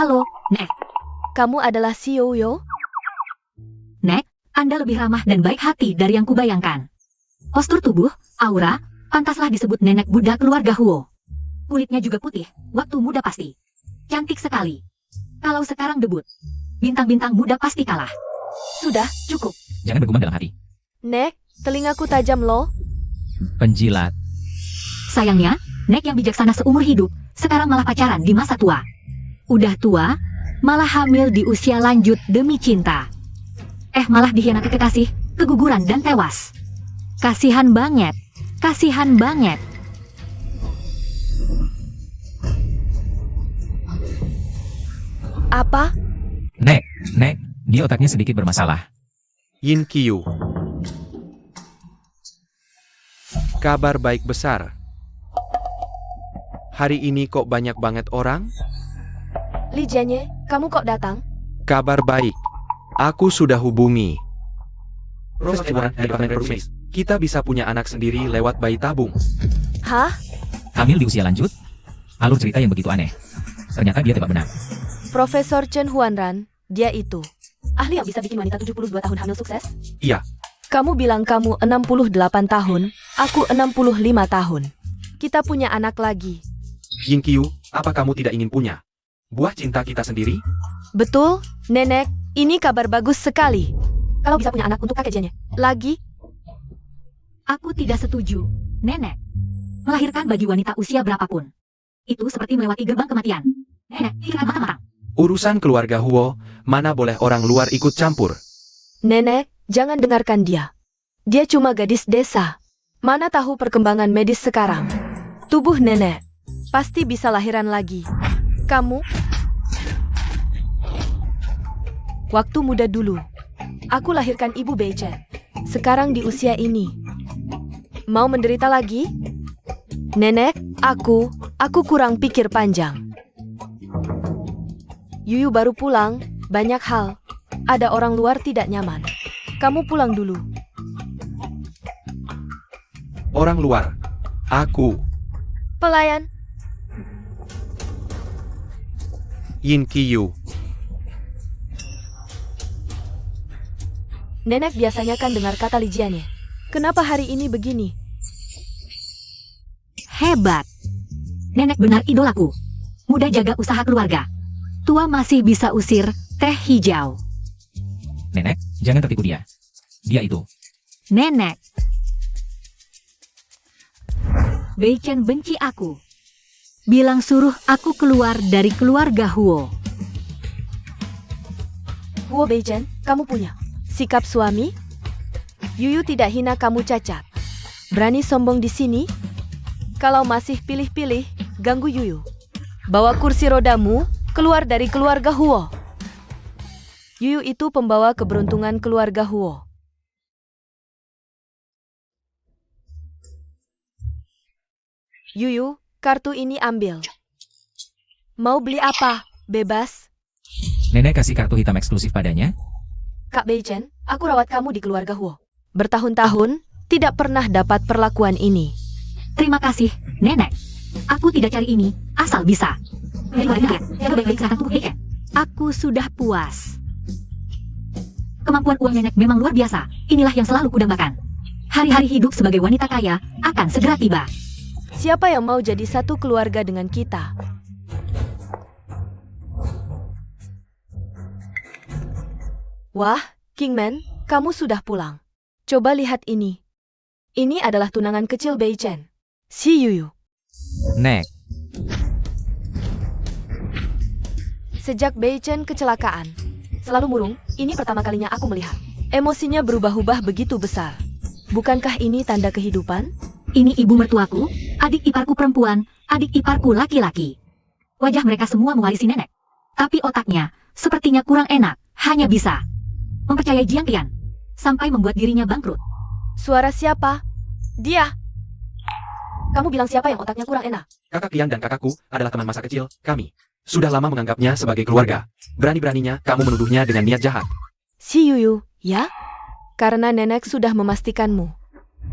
Halo, Nek. Kamu adalah si Yuyu? Nek, Anda lebih ramah dan baik hati dari yang kubayangkan. Postur tubuh, aura, pantaslah disebut nenek Buddha keluarga Huo. Kulitnya juga putih, waktu muda pasti. Cantik sekali. Kalau sekarang debut, bintang-bintang muda pasti kalah. Sudah, cukup. Jangan bergumam dalam hati. Nek, telingaku tajam loh. Penjilat. Sayangnya, Nek yang bijaksana seumur hidup, sekarang malah pacaran di masa tua. Udah tua, malah hamil di usia lanjut demi cinta. Malah dikhianati kekasih, keguguran dan tewas. Kasihan banget, kasihan banget. Apa? Nek, dia otaknya sedikit bermasalah. Yin Qiu. Kabar baik besar. Hari ini kok banyak banget orang? Li Jianye, kamu kok datang? Kabar baik. Aku sudah hubungi. Kita bisa punya anak sendiri lewat bayi tabung. Hah? Hamil di usia lanjut? Alur cerita yang begitu aneh. Ternyata dia tebak benar. Profesor Chen Huanran, dia itu. Ahli yang bisa bikin wanita 72 tahun hamil sukses? Iya. Kamu bilang kamu 68 tahun, aku 65 tahun. Kita punya anak lagi. Yin Qiu, apa kamu tidak ingin punya buah cinta kita sendiri? Betul, Nenek, ini kabar bagus sekali. Kalau bisa punya anak untuk kakek Jianye. Lagi? Aku tidak setuju, Nenek. Melahirkan bagi wanita usia berapapun. Itu seperti melewati gerbang kematian. Nenek, pikirkan matang-matang. Urusan keluarga Huo, mana boleh orang luar ikut campur. Nenek, jangan dengarkan dia. Dia cuma gadis desa. Mana tahu perkembangan medis sekarang. Tubuh nenek pasti bisa lahiran lagi. Kamu? Waktu muda dulu, aku lahirkan ibu Beichen. Sekarang di usia ini, mau menderita lagi? Nenek, aku kurang pikir panjang. Yuyu baru pulang, banyak hal. Ada orang luar tidak nyaman. Kamu pulang dulu. Orang luar. Aku. Pelayan. Yin Qiu. Nenek biasanya kan dengar kata Li Jianye. Kenapa hari ini begini? Hebat. Nenek benar idolaku. Muda jaga usaha keluarga. Tua masih bisa usir teh hijau. Nenek, jangan tertipu dia. Dia itu. Nenek. Beichen benci aku. Bilang suruh aku keluar dari keluarga Huo. Huo Beichen, kamu punya sikap suami? Yuyu tidak hina kamu cacat. Berani sombong di sini? Kalau masih pilih-pilih, ganggu Yuyu. Bawa kursi rodamu, keluar dari keluarga Huo. Yuyu itu pembawa keberuntungan keluarga Huo. Yuyu, kartu ini ambil. Mau beli apa? Bebas. Nenek kasih kartu hitam eksklusif padanya. Kak Beichen, aku rawat kamu di keluarga Huo. Bertahun-tahun, tidak pernah dapat perlakuan ini. Terima kasih, Nenek. Aku tidak cari ini, asal bisa. Aku sudah puas. Kemampuan uang Nenek memang luar biasa. Inilah yang selalu kudambakan. Hari-hari hidup sebagai wanita kaya akan segera tiba. Siapa yang mau jadi satu keluarga dengan kita? Wah, Kingman, kamu sudah pulang. Coba lihat ini. Ini adalah tunangan kecil Beichen. Si Yuyu. Nek, Sejak Beichen kecelakaan, selalu murung, ini pertama kalinya aku melihat. Emosinya berubah-ubah begitu besar. Bukankah ini tanda kehidupan? Ini ibu mertuaku, adik iparku perempuan, adik iparku laki-laki. Wajah mereka semua mewarisi Nenek. Tapi otaknya, sepertinya kurang enak, hanya bisa mempercayai Jiang Qian, sampai membuat dirinya bangkrut. Suara siapa? Dia. Kamu bilang siapa yang otaknya kurang enak? Kakak Qian dan kakakku adalah teman masa kecil kami. Sudah lama menganggapnya sebagai keluarga. Berani-beraninya kamu menuduhnya dengan niat jahat. Si Yuyu, ya? Karena Nenek sudah memastikanmu.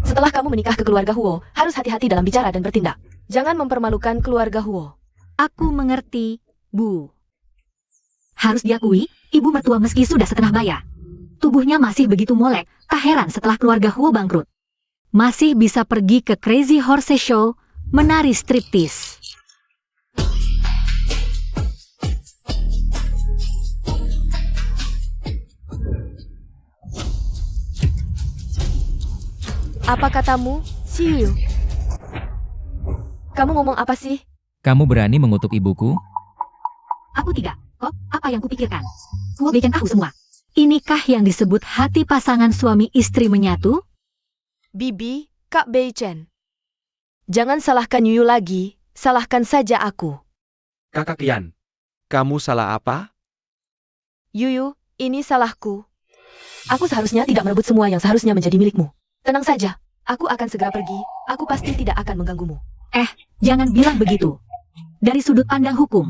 Setelah kamu menikah ke keluarga Huo, harus hati-hati dalam bicara dan bertindak. Jangan mempermalukan keluarga Huo. Aku mengerti, Bu. Harus diakui, ibu mertua meski sudah setengah baya. Tubuhnya masih begitu molek, tak heran setelah keluarga Huo bangkrut. Masih bisa pergi ke Crazy Horse Show, menari striptease. Apa katamu, si Yuyu? Kamu ngomong apa sih? Kamu berani mengutuk ibuku? Aku tidak. Kok, apa yang kupikirkan? Huo Beichen tahu semua. Inikah yang disebut hati pasangan suami istri menyatu? Bibi, Kak Beichen. Jangan salahkan Yuyu lagi, salahkan saja aku. Kakak Qian, kamu salah apa? Yuyu, ini salahku. Aku seharusnya tidak merebut semua yang seharusnya menjadi milikmu. Tenang saja, aku akan segera pergi, aku pasti tidak akan mengganggumu. Jangan bilang begitu. Dari sudut pandang hukum,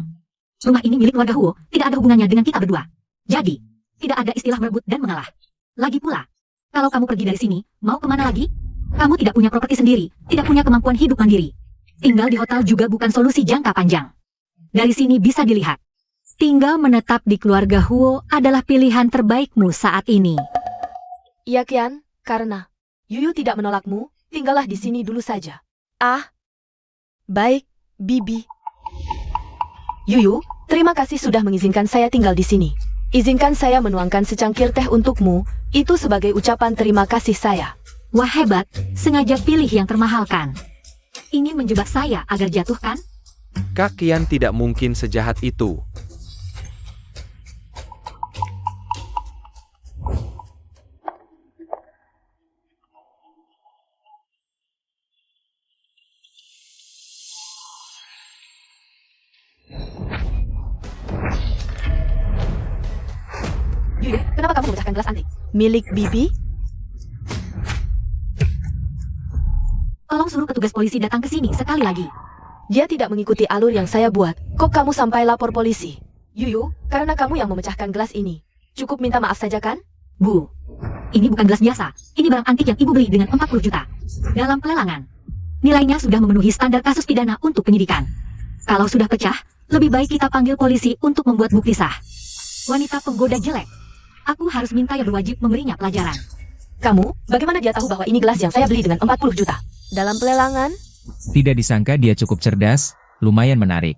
rumah ini milik keluarga Huo, tidak ada hubungannya dengan kita berdua. Jadi, tidak ada istilah merebut dan mengalah. Lagi pula, kalau kamu pergi dari sini, mau kemana lagi? Kamu tidak punya properti sendiri, tidak punya kemampuan hidup mandiri. Tinggal di hotel juga bukan solusi jangka panjang. Dari sini bisa dilihat, tinggal menetap di keluarga Huo adalah pilihan terbaikmu saat ini. Iya Qian, karena Yuyu tidak menolakmu, tinggallah di sini dulu saja. Baik, Bibi. Yuyu, terima kasih sudah mengizinkan saya tinggal di sini. Izinkan saya menuangkan secangkir teh untukmu, itu sebagai ucapan terima kasih saya. Wah hebat, sengaja pilih yang termahalkan. Ingin menjebak saya agar jatuh kan? Kak Qian tidak mungkin sejahat itu. Yuyu, kenapa kamu memecahkan gelas antik? Milik Bibi? Tolong suruh petugas polisi datang ke sini sekali lagi. Dia tidak mengikuti alur yang saya buat. Kok kamu sampai lapor polisi? Yuyu, karena kamu yang memecahkan gelas ini. Cukup minta maaf saja kan? Bu, ini bukan gelas biasa. Ini barang antik yang ibu beli dengan 40 juta. Dalam pelelangan. Nilainya sudah memenuhi standar kasus pidana untuk penyidikan. Kalau sudah pecah, lebih baik kita panggil polisi untuk membuat bukti sah. Wanita penggoda jelek. Aku harus minta yang berwajib memberinya pelajaran. Kamu, bagaimana dia tahu bahwa ini gelas yang saya beli dengan 40 juta? Dalam pelelangan, Tidak disangka dia cukup cerdas, lumayan menarik.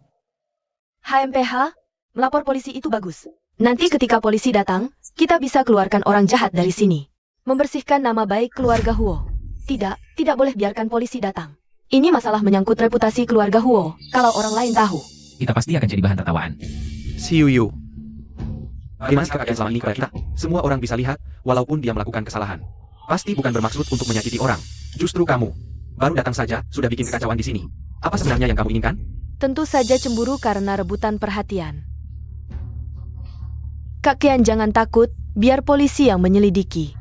HMPH, melapor polisi itu bagus. Nanti ketika polisi datang, kita bisa keluarkan orang jahat dari sini. Membersihkan nama baik keluarga Huo. Tidak boleh biarkan polisi datang. Ini masalah menyangkut reputasi keluarga Huo, kalau orang lain tahu. Kita pasti akan jadi bahan tertawaan. Si Yuyu. Bagaimana sikap Qian selama ini kepada kita? Semua orang bisa lihat, walaupun dia melakukan kesalahan. Pasti bukan bermaksud untuk menyakiti orang. Justru kamu. Baru datang saja, sudah bikin kekacauan di sini. Apa sebenarnya yang kamu inginkan? Tentu saja cemburu karena rebutan perhatian. Kak Qian jangan takut, biar polisi yang menyelidiki.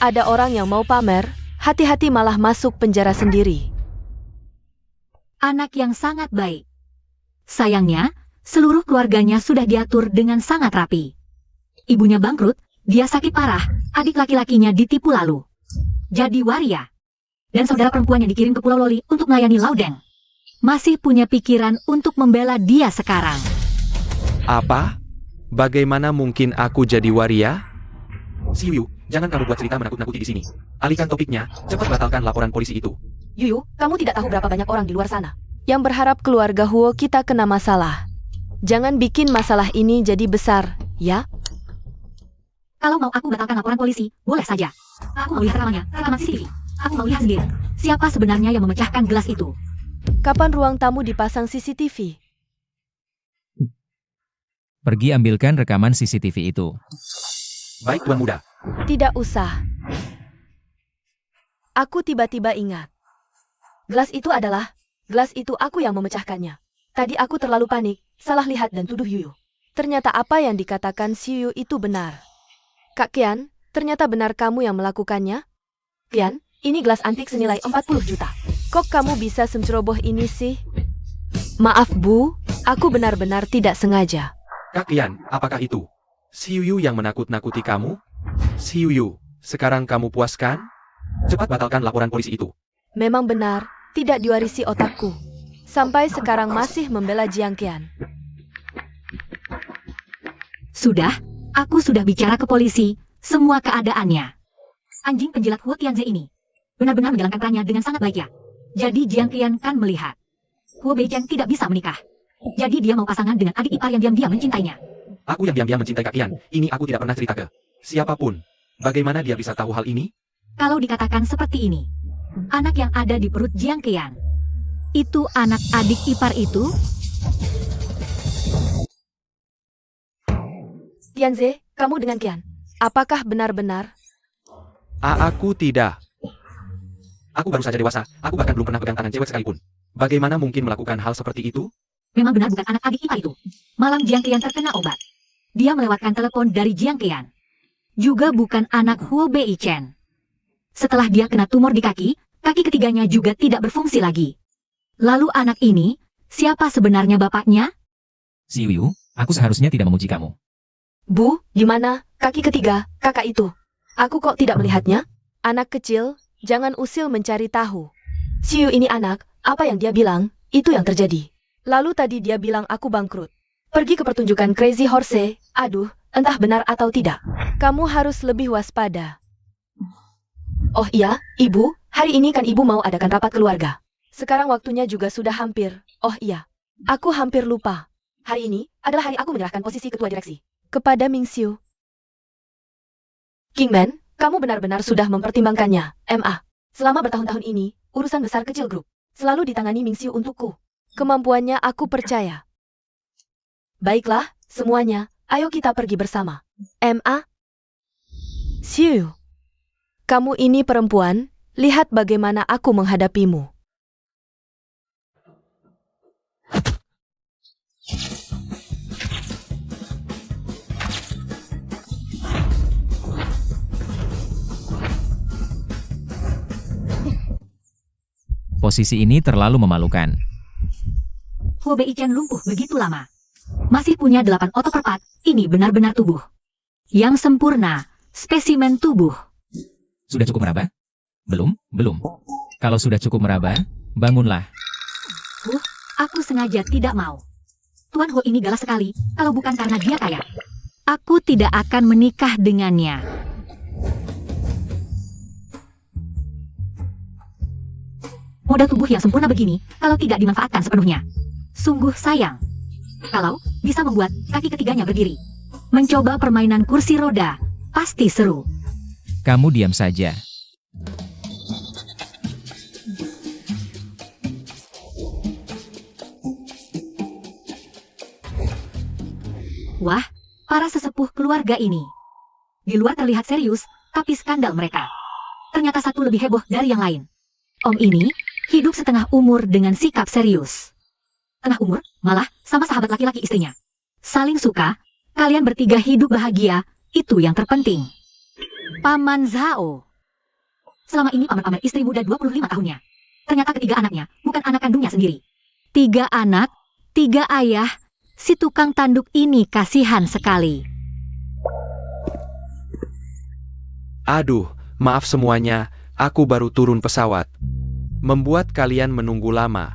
Ada orang yang mau pamer, hati-hati malah masuk penjara sendiri. Anak yang sangat baik. Sayangnya, seluruh keluarganya sudah diatur dengan sangat rapi. Ibunya bangkrut, dia sakit parah, adik laki-lakinya ditipu lalu. Jadi waria. Dan saudara perempuannya dikirim ke Pulau Loli untuk melayani Laudeng. Masih punya pikiran untuk membela dia sekarang. Apa? Bagaimana mungkin aku jadi waria? Si Yuyu, jangan kamu buat cerita menakut-nakuti di sini. Alihkan topiknya, cepat batalkan laporan polisi itu. Yuyu, kamu tidak tahu berapa banyak orang di luar sana yang berharap keluarga Huo kita kena masalah. Jangan bikin masalah ini jadi besar, ya? Kalau mau aku batalkan laporan polisi, boleh saja. Aku mau lihat rekamannya, rekaman CCTV. Aku mau lihat sendiri. Siapa sebenarnya yang memecahkan gelas itu? Kapan ruang tamu dipasang CCTV? Pergi ambilkan rekaman CCTV itu. Baik Tuan Muda. Tidak usah. Aku tiba-tiba ingat. Gelas itu aku yang memecahkannya. Tadi aku terlalu panik, salah lihat dan tuduh Yuyu. Ternyata apa yang dikatakan si Yuyu itu benar. Kak Qian, ternyata benar kamu yang melakukannya? Qian, ini gelas antik senilai 40 juta. Kok kamu bisa senceroboh ini sih? Maaf Bu, aku benar-benar tidak sengaja. Kak Qian, apakah itu? Si Yuyu yang menakut-nakuti kamu? Si Yuyu, sekarang kamu puas kan? Cepat batalkan laporan polisi itu. Memang benar, tidak diwarisi otakku. Sampai sekarang masih membela Jiang Qian. Sudah, aku sudah bicara ke polisi, semua keadaannya. Anjing penjilat Huo Tianze ini benar-benar menjalankan perannya dengan sangat baik ya. Jadi Jiang Qian kan melihat Huo Beichen tidak bisa menikah. Jadi dia mau pasangan dengan adik ipar yang diam-diam mencintainya. Aku yang diam-diam mencintai Kak Qian, ini aku tidak pernah cerita ke siapapun. Bagaimana dia bisa tahu hal ini? Kalau dikatakan seperti ini, anak yang ada di perut Jiang Qian, itu anak adik ipar itu? Tianze, kamu dengan Qian. Apakah benar-benar? Aku tidak. Aku baru saja dewasa, aku bahkan belum pernah pegang tangan cewek sekalipun. Bagaimana mungkin melakukan hal seperti itu? Memang benar bukan anak adik ipar itu. Malam Jiang Qian terkena obat. Dia melewatkan telepon dari Jiang Qian. Juga bukan anak Huo Beichen. Setelah dia kena tumor di kaki, kaki ketiganya juga tidak berfungsi lagi. Lalu anak ini, siapa sebenarnya bapaknya? Si Yuyu, aku seharusnya tidak memuji kamu. Bu, gimana? Kaki ketiga, kakak itu. Aku kok tidak melihatnya? Anak kecil, jangan usil mencari tahu. Siu ini anak, apa yang dia bilang, itu yang terjadi. Lalu tadi dia bilang aku bangkrut. Pergi ke pertunjukan Crazy Horse, aduh, entah benar atau tidak. Kamu harus lebih waspada. Oh iya, Ibu, hari ini kan Ibu mau adakan rapat keluarga. Sekarang waktunya juga sudah hampir. Oh iya, aku hampir lupa. Hari ini adalah hari aku menyerahkan posisi ketua direksi kepada Ming Xiu. Kingman, kamu benar-benar sudah mempertimbangkannya, MA. Selama bertahun-tahun ini, urusan besar kecil grup selalu ditangani Ming Xiu untukku. Kemampuannya aku percaya. Baiklah, semuanya, ayo kita pergi bersama. MA. Xiu. Kamu ini perempuan, lihat bagaimana aku menghadapimu. Posisi ini terlalu memalukan. Huo Beichen lumpuh begitu lama. Masih punya 8 otot per 4, ini benar-benar tubuh yang sempurna, spesimen tubuh. Sudah cukup meraba? Belum. Kalau sudah cukup meraba, bangunlah. Aku sengaja tidak mau. Tuan Ho ini galak sekali, kalau bukan karena dia kaya. Aku tidak akan menikah dengannya. Modal tubuh yang sempurna begini, kalau tidak dimanfaatkan sepenuhnya. Sungguh sayang. Kalau bisa membuat kaki ketiganya berdiri. Mencoba permainan kursi roda, pasti seru. Kamu diam saja. Wah, para sesepuh keluarga ini. Di luar terlihat serius, tapi skandal mereka ternyata satu lebih heboh dari yang lain. Om ini hidup setengah umur dengan sikap serius. Tengah umur, malah sama sahabat laki-laki istrinya. Saling suka, kalian bertiga hidup bahagia, itu yang terpenting. Paman Zhao. Selama ini paman-paman istri muda 25 tahunnya. Ternyata ketiga anaknya, bukan anak kandungnya sendiri. 3 anak, 3 ayah, si tukang tanduk ini kasihan sekali. Aduh, maaf semuanya, aku baru turun pesawat. Membuat kalian menunggu lama.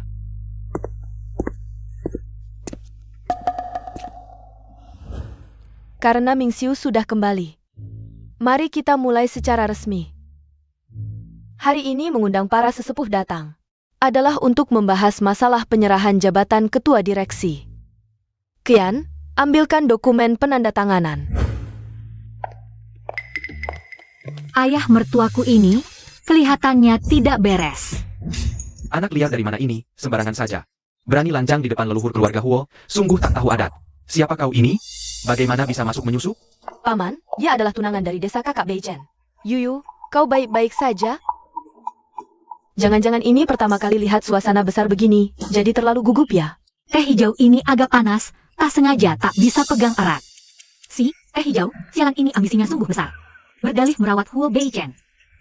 Karena Ming Xiu sudah kembali. Mari kita mulai secara resmi. Hari ini mengundang para sesepuh datang. Adalah untuk membahas masalah penyerahan jabatan ketua direksi. Qian, ambilkan dokumen penandatanganan. Ayah mertuaku ini kelihatannya tidak beres. Anak liar dari mana ini, sembarangan saja. Berani lancang di depan leluhur keluarga Huo, sungguh tak tahu adat. Siapa kau ini? Bagaimana bisa masuk menyusup? Paman, dia adalah tunangan dari desa kakak Beichen. Yuyu, kau baik-baik saja? Jangan-jangan ini pertama kali lihat suasana besar begini, jadi terlalu gugup ya? Teh hijau ini agak panas, tak sengaja tak bisa pegang erat. Teh hijau, sialan ini ambisinya sungguh besar. Berdalih merawat Huo Beichen.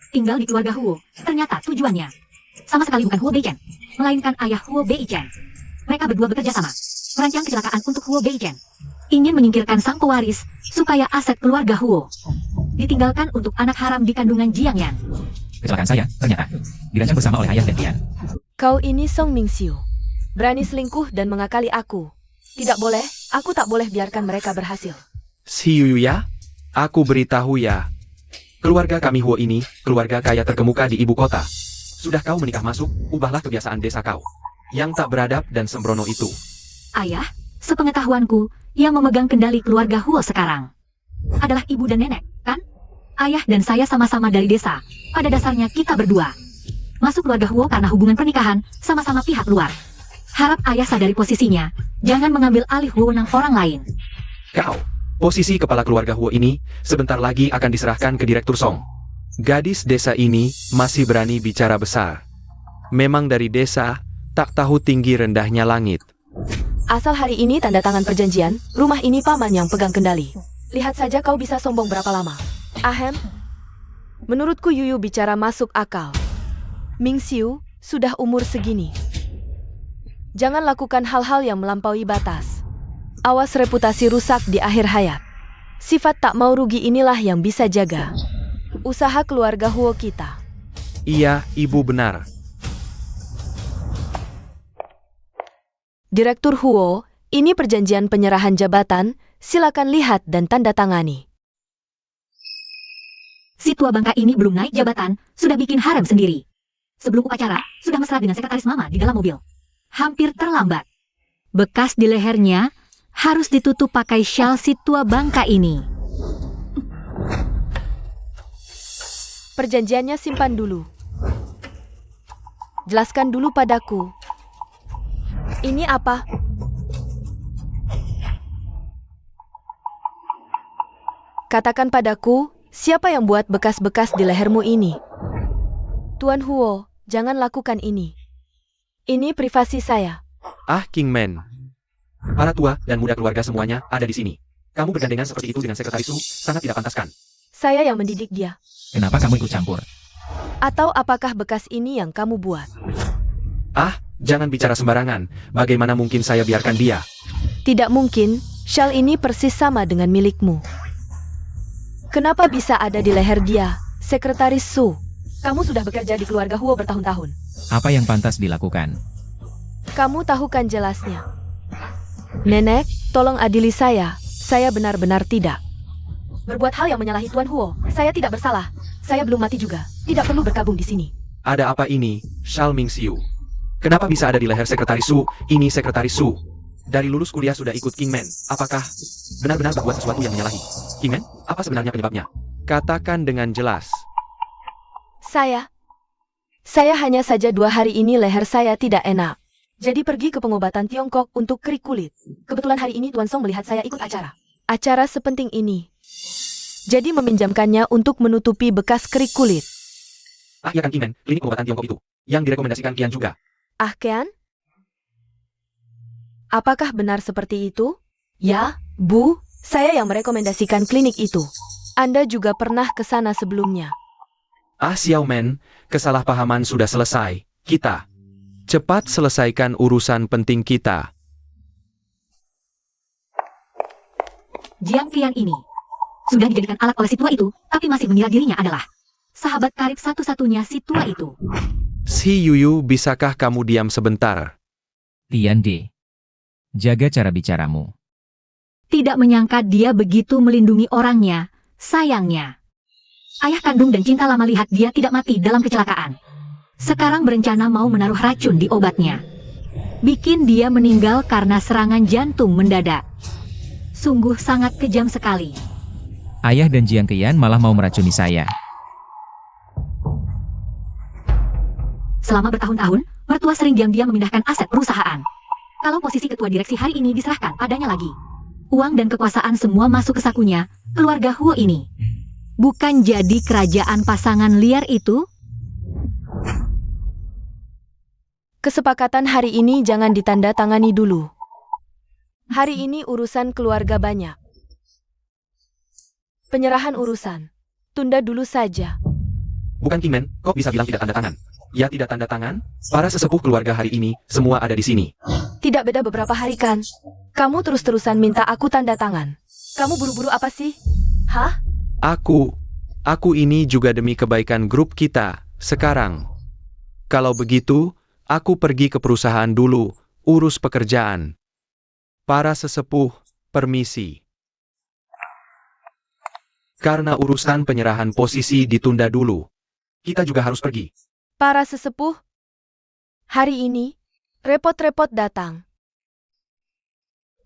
Tinggal di keluarga Huo, ternyata tujuannya sama sekali bukan Huo Beichen, melainkan ayah Huo Beichen. Mereka berdua bekerja sama, merancang kecelakaan untuk Huo Beichen. Ingin menyingkirkan sang pewaris, supaya aset keluarga Huo ditinggalkan untuk anak haram di kandungan Jiang Yan. Kecelakaan saya, ternyata, dirancang bersama oleh ayah dan Tian. Kau ini Song Ming Xiu. Berani selingkuh dan mengakali aku. Tidak boleh, aku tak boleh biarkan mereka berhasil. Si Yuyu ya? Aku beritahu ya. Keluarga kami Huo ini, keluarga kaya terkemuka di ibu kota. Sudah kau menikah masuk, ubahlah kebiasaan desa kau. Yang tak beradab dan sembrono itu. Ayah, sepengetahuanku, yang memegang kendali keluarga Huo sekarang adalah ibu dan nenek, kan? Ayah dan saya sama-sama dari desa. Pada dasarnya kita berdua masuk keluarga Huo karena hubungan pernikahan, sama-sama pihak luar. Harap ayah sadari posisinya, jangan mengambil alih wewenang orang lain. Kau, posisi kepala keluarga Huo ini, sebentar lagi akan diserahkan ke Direktur Song. Gadis desa ini masih berani bicara besar. Memang dari desa, tak tahu tinggi rendahnya langit. Asal hari ini tanda tangan perjanjian, rumah ini paman yang pegang kendali. Lihat saja kau bisa sombong berapa lama. Ahem, menurutku Yuyu bicara masuk akal. Mingxiu sudah umur segini. Jangan lakukan hal-hal yang melampaui batas. Awas reputasi rusak di akhir hayat. Sifat tak mau rugi inilah yang bisa jaga usaha keluarga Huo kita. Iya, ibu benar. Direktur Huo, ini perjanjian penyerahan jabatan, silakan lihat dan tanda tangani. Si tua bangka ini belum naik jabatan, sudah bikin harem sendiri. Sebelum upacara, sudah mesra dengan sekretaris mama di dalam mobil. Hampir terlambat. Bekas di lehernya harus ditutup pakai syal si tua bangka ini. Perjanjiannya simpan dulu. Jelaskan dulu padaku. Ini apa? Katakan padaku, siapa yang buat bekas-bekas di lehermu ini? Tuan Huo, jangan lakukan ini. Ini privasi saya. Ah, Kingman. Para tua dan muda keluarga semuanya ada di sini. Kamu bergandengan seperti itu dengan sekretaris Su, sangat tidak pantaskan. Saya yang mendidik dia. Kenapa kamu ikut campur? Atau apakah bekas ini yang kamu buat? Ah, jangan bicara sembarangan. Bagaimana mungkin saya biarkan dia? Tidak mungkin, syal ini persis sama dengan milikmu. Kenapa bisa ada di leher dia, sekretaris Su? Kamu sudah bekerja di keluarga Huo bertahun-tahun. Apa yang pantas dilakukan? Kamu tahu kan jelasnya. Nenek, tolong adili saya benar-benar tidak berbuat hal yang menyalahi Tuan Huo. Saya tidak bersalah. Saya belum mati juga. Tidak perlu berkabung di sini. Ada apa ini, Shao Mingxiu? Kenapa bisa ada di leher sekretaris Su? Ini sekretaris Su. Dari lulus kuliah sudah ikut Kingman. Apakah benar-benar berbuat sesuatu yang menyalahi? Kingman, apa sebenarnya penyebabnya? Katakan dengan jelas. Saya hanya saja 2 hari ini leher saya tidak enak. Jadi pergi ke pengobatan Tiongkok untuk kerik kulit. Kebetulan hari ini Tuan Song melihat saya ikut acara. Acara sepenting ini. Jadi meminjamkannya untuk menutupi bekas kerik kulit. Ah iya kan Kingman, klinik pengobatan Tiongkok itu. Yang direkomendasikan Kian juga. Ah Kian? Apakah benar seperti itu? Ya, Bu, saya yang merekomendasikan klinik itu. Anda juga pernah ke sana sebelumnya. Ah Xiaoman, kesalahpahaman sudah selesai. Kita cepat selesaikan urusan penting kita. Jiang Qian ini sudah dijadikan alat oleh si tua itu, tapi masih mengira dirinya adalah sahabat karib satu-satunya si tua itu. Si Yuyu, bisakah kamu diam sebentar? Tian De. Jaga cara bicaramu. Tidak menyangka dia begitu melindungi orangnya, sayangnya. Ayah kandung dan cinta lama lihat dia tidak mati dalam kecelakaan. Sekarang berencana mau menaruh racun di obatnya. Bikin dia meninggal karena serangan jantung mendadak. Sungguh sangat kejam sekali. Ayah dan Jiang Qian malah mau meracuni saya. Selama bertahun-tahun, mertua sering diam-diam memindahkan aset perusahaan. Kalau posisi ketua direksi hari ini diserahkan padanya lagi, uang dan kekuasaan semua masuk ke sakunya, keluarga Huo ini. Bukan jadi kerajaan pasangan liar itu? Kesepakatan hari ini jangan ditanda tangani dulu. Hari ini urusan keluarga banyak. Penyerahan urusan. Tunda dulu saja. Bukan Kingman, kok bisa bilang tidak tanda tangan? Ya tidak tanda tangan, para sesepuh keluarga hari ini, semua ada di sini. Tidak beda beberapa hari kan? Kamu terus-terusan minta aku tanda tangan. Kamu buru-buru apa sih? Hah? Aku ini juga demi kebaikan grup kita, sekarang. Kalau begitu, aku pergi ke perusahaan dulu, urus pekerjaan. Para sesepuh, permisi. Karena urusan penyerahan posisi ditunda dulu. Kita juga harus pergi. Para sesepuh, hari ini, repot-repot datang.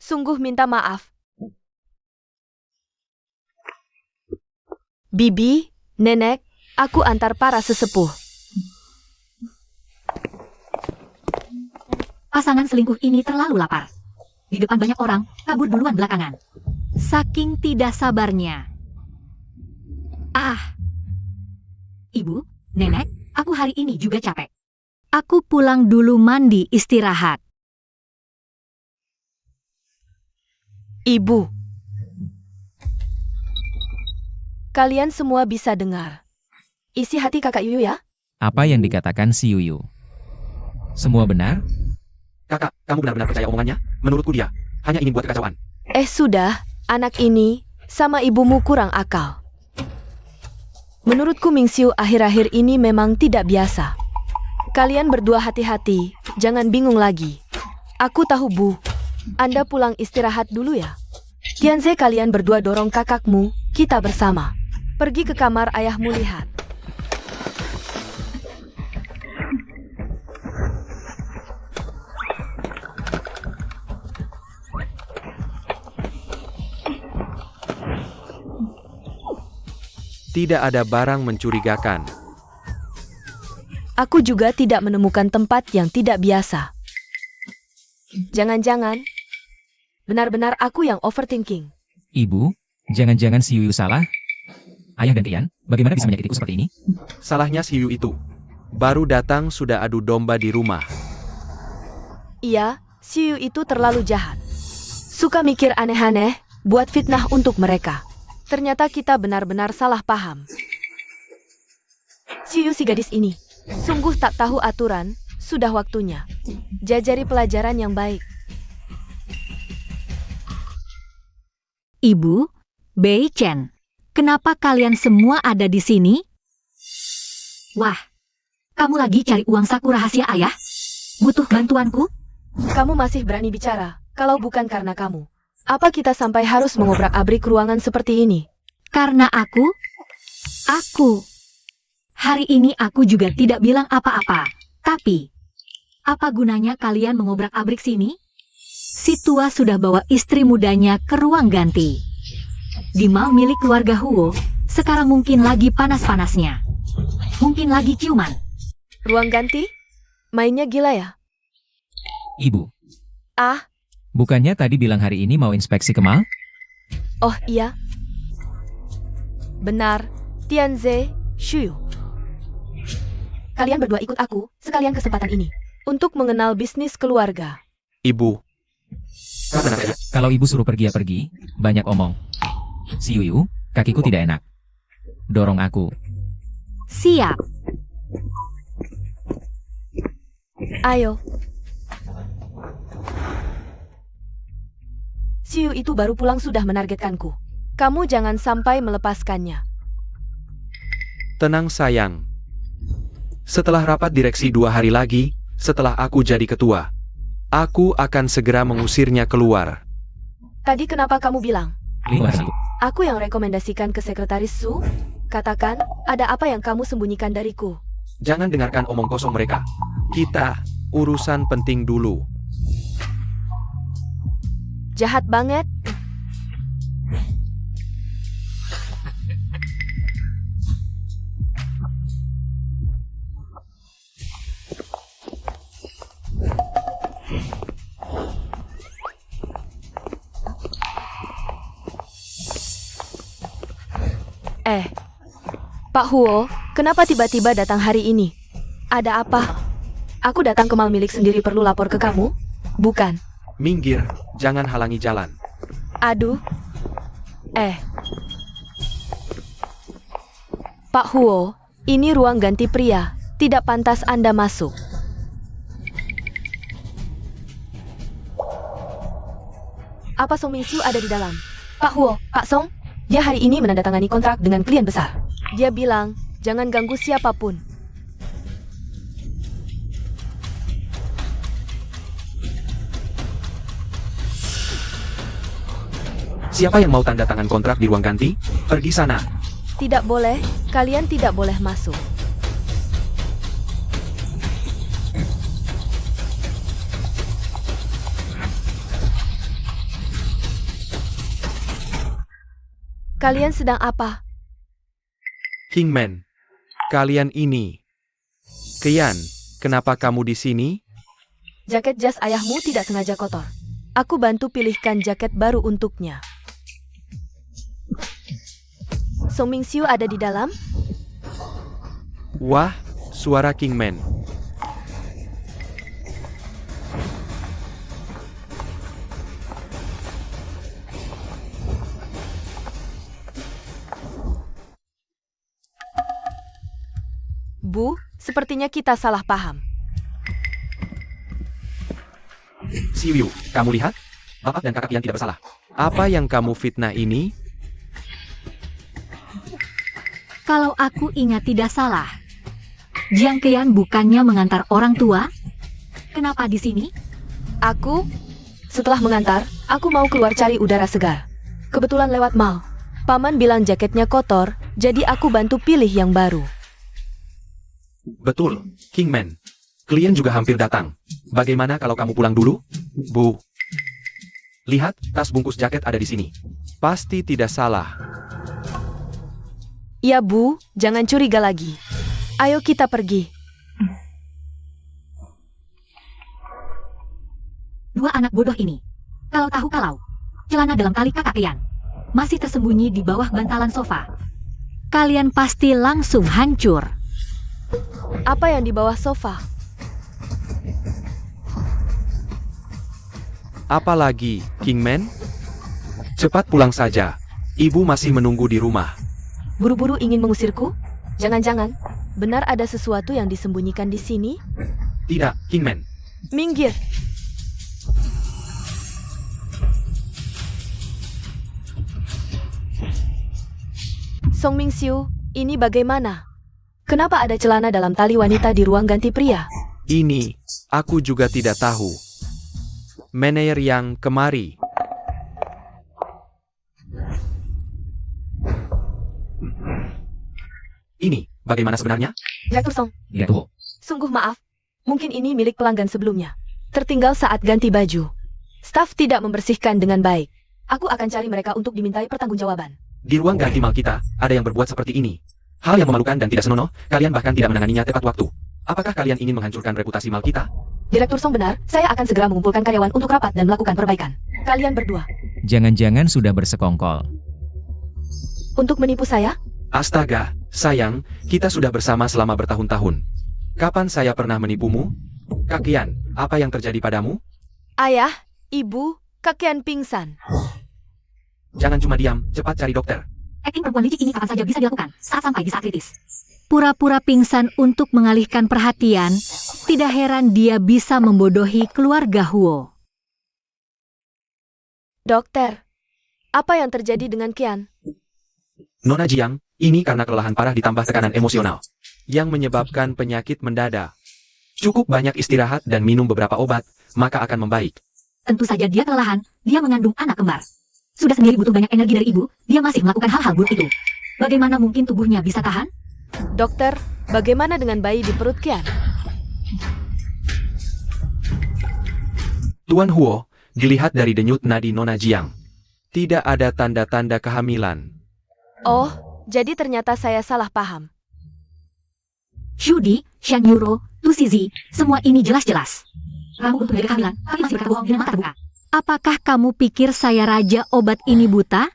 Sungguh minta maaf. Bibi, nenek, aku antar para sesepuh. Pasangan selingkuh ini terlalu lapar. Di depan banyak orang, kabur duluan belakangan. Saking tidak sabarnya. Ibu, nenek, aku hari ini juga capek. Aku pulang dulu mandi istirahat. Ibu. Kalian semua bisa dengar. Isi hati kakak Yuyu ya. Apa yang dikatakan si Yuyu? Semua benar? Kakak, kamu benar-benar percaya omongannya? Menurutku dia hanya ingin buat kekacauan. Sudah, anak ini sama ibumu kurang akal. Menurutku Mingxiu akhir-akhir ini memang tidak biasa. Kalian berdua hati-hati, jangan bingung lagi. Aku tahu Bu, Anda pulang istirahat dulu ya. Tianze, kalian berdua dorong kakakmu, kita bersama. Pergi ke kamar ayahmu lihat. Tidak ada barang mencurigakan. Aku juga tidak menemukan tempat yang tidak biasa. Jangan-jangan, benar-benar aku yang overthinking. Ibu, jangan-jangan si Yuyu salah? Ayah dan Tian, bagaimana bisa menyakitiku seperti ini? Salahnya si Yu itu. Baru datang sudah adu domba di rumah. Iya, si Yu itu terlalu jahat. Suka mikir aneh-aneh, buat fitnah untuk mereka. Ternyata kita benar-benar salah paham. Si Yu, si gadis ini, sungguh tak tahu aturan, sudah waktunya. Jajari pelajaran yang baik. Ibu, Bei Chen, kenapa kalian semua ada di sini? Wah, kamu lagi cari uang saku rahasia ayah? Butuh bantuanku? Kamu masih berani bicara, kalau bukan karena kamu. Apa kita sampai harus mengobrak-abrik ruangan seperti ini? Karena aku, hari ini aku juga tidak bilang apa-apa. Tapi, apa gunanya kalian mengobrak-abrik sini? Si tua sudah bawa istri mudanya ke ruang ganti. Di mal milik keluarga Huo, sekarang mungkin lagi panas-panasnya. Mungkin lagi ciuman. Ruang ganti? Mainnya gila ya? Ibu, Bukannya tadi bilang hari ini mau inspeksi ke mal? Oh iya. Benar, Tianze, Shuyu. Kalian berdua ikut aku, sekalian kesempatan ini. Untuk mengenal bisnis keluarga. Ibu. Tenang saja. Kalau ibu suruh pergi ya pergi, banyak omong. Si Yuyu, kakiku tidak enak. Dorong aku. Siap. Ayo. Si Yu itu baru pulang sudah menargetkanku. Kamu jangan sampai melepaskannya. Tenang sayang. Setelah rapat direksi 2 hari lagi, setelah aku jadi ketua, aku akan segera mengusirnya keluar. Tadi kenapa kamu bilang? Keluar, Ibu. Aku yang rekomendasikan ke sekretaris Su? Katakan, ada apa yang kamu sembunyikan dariku? Jangan dengarkan omong kosong mereka. Kita, urusan penting dulu. Jahat banget. Pak Huo, kenapa tiba-tiba datang hari ini? Ada apa? Aku datang ke mal milik sendiri perlu lapor ke kamu? Bukan. Minggir, jangan halangi jalan. Aduh. Pak Huo, ini ruang ganti pria. Tidak pantas Anda masuk. Apa Song Mingxiu ada di dalam? Pak Huo, Pak Song, dia hari ini menandatangani kontrak dengan klien besar. Dia bilang, jangan ganggu siapapun. Siapa yang mau tanda tangan kontrak di ruang ganti? Pergi sana. Tidak boleh, kalian tidak boleh masuk. Kalian sedang apa? Kingman, kalian ini. Kian, kenapa kamu di sini? Jaket jas ayahmu tidak sengaja kotor. Aku bantu pilihkan jaket baru untuknya. Song Mingxiu ada di dalam? Wah, suara Kingman. Bu, sepertinya kita salah paham. Siwiu, kamu lihat? Bapak dan kakak Kian tidak bersalah. Apa yang kamu fitnah ini? Kalau aku ingat tidak salah, Jiang Qian bukannya mengantar orang tua? Kenapa di sini? Setelah mengantar, aku mau keluar cari udara segar. Kebetulan lewat mall. Paman bilang jaketnya kotor, jadi aku bantu pilih yang baru. Betul, Kingman. Klien juga hampir datang. Bagaimana kalau kamu pulang dulu? Bu. Lihat, tas bungkus jaket ada di sini. Pasti tidak salah. Ya Bu, jangan curiga lagi. Ayo kita pergi. Dua anak bodoh ini. Kalau tahu kalau, celana dalam tali kakak Qian masih tersembunyi di bawah bantalan sofa. Kalian pasti langsung hancur. Apa yang di bawah sofa? Apalagi, Kingman? Cepat pulang saja. Ibu masih menunggu di rumah. Buru-buru ingin mengusirku? Jangan-jangan, benar ada sesuatu yang disembunyikan di sini? Tidak, Kingman. Minggir! Song Mingxiu, ini bagaimana? Kenapa ada celana dalam tali wanita di ruang ganti pria? Ini, aku juga tidak tahu. Manajer yang kemari. Ini, bagaimana sebenarnya? Direktur Song, Ya tuh. sungguh maaf. Mungkin ini milik pelanggan sebelumnya. Tertinggal saat ganti baju. Staf tidak membersihkan dengan baik. Aku akan cari mereka untuk dimintai pertanggungjawaban. Di ruang ganti mal kita, ada yang berbuat seperti ini. Hal yang memalukan dan tidak senonoh, kalian bahkan tidak menanganinya tepat waktu. Apakah kalian ingin menghancurkan reputasi mal kita? Direktur Song benar, saya akan segera mengumpulkan karyawan untuk rapat dan melakukan perbaikan. Kalian berdua. Jangan-jangan sudah bersekongkol. Untuk menipu saya? Astaga, sayang, kita sudah bersama selama bertahun-tahun. Kapan saya pernah menipumu? Kak Qian, apa yang terjadi padamu? Ayah, ibu, kakian pingsan. Jangan cuma diam, cepat cari dokter. Akting perempuan licik ini kapan saja bisa dilakukan saat sampai di saat kritis. Pura-pura pingsan untuk mengalihkan perhatian, tidak heran dia bisa membodohi keluarga Huo. Dokter, apa yang terjadi dengan Qian? Nona Jiang, ini karena kelelahan parah ditambah tekanan emosional yang menyebabkan penyakit mendadak. Cukup banyak istirahat dan minum beberapa obat, maka akan membaik. Tentu saja dia kelelahan, dia mengandung anak kembar. Sudah sendiri butuh banyak energi dari ibu, dia masih melakukan hal-hal buruk itu. Bagaimana mungkin tubuhnya bisa tahan? Dokter, bagaimana dengan bayi di perut Qian? Tuan Huo, dilihat dari denyut nadi Nona Jiang. Tidak ada tanda-tanda kehamilan. Oh, jadi ternyata saya salah paham. Shudi, Shan Yuro, Tu Shizi, semua ini jelas-jelas. Kamu untuk menjaga kehamilan, tapi masih berkata bohong dengan mata terbuka. Apakah kamu pikir saya raja obat ini buta?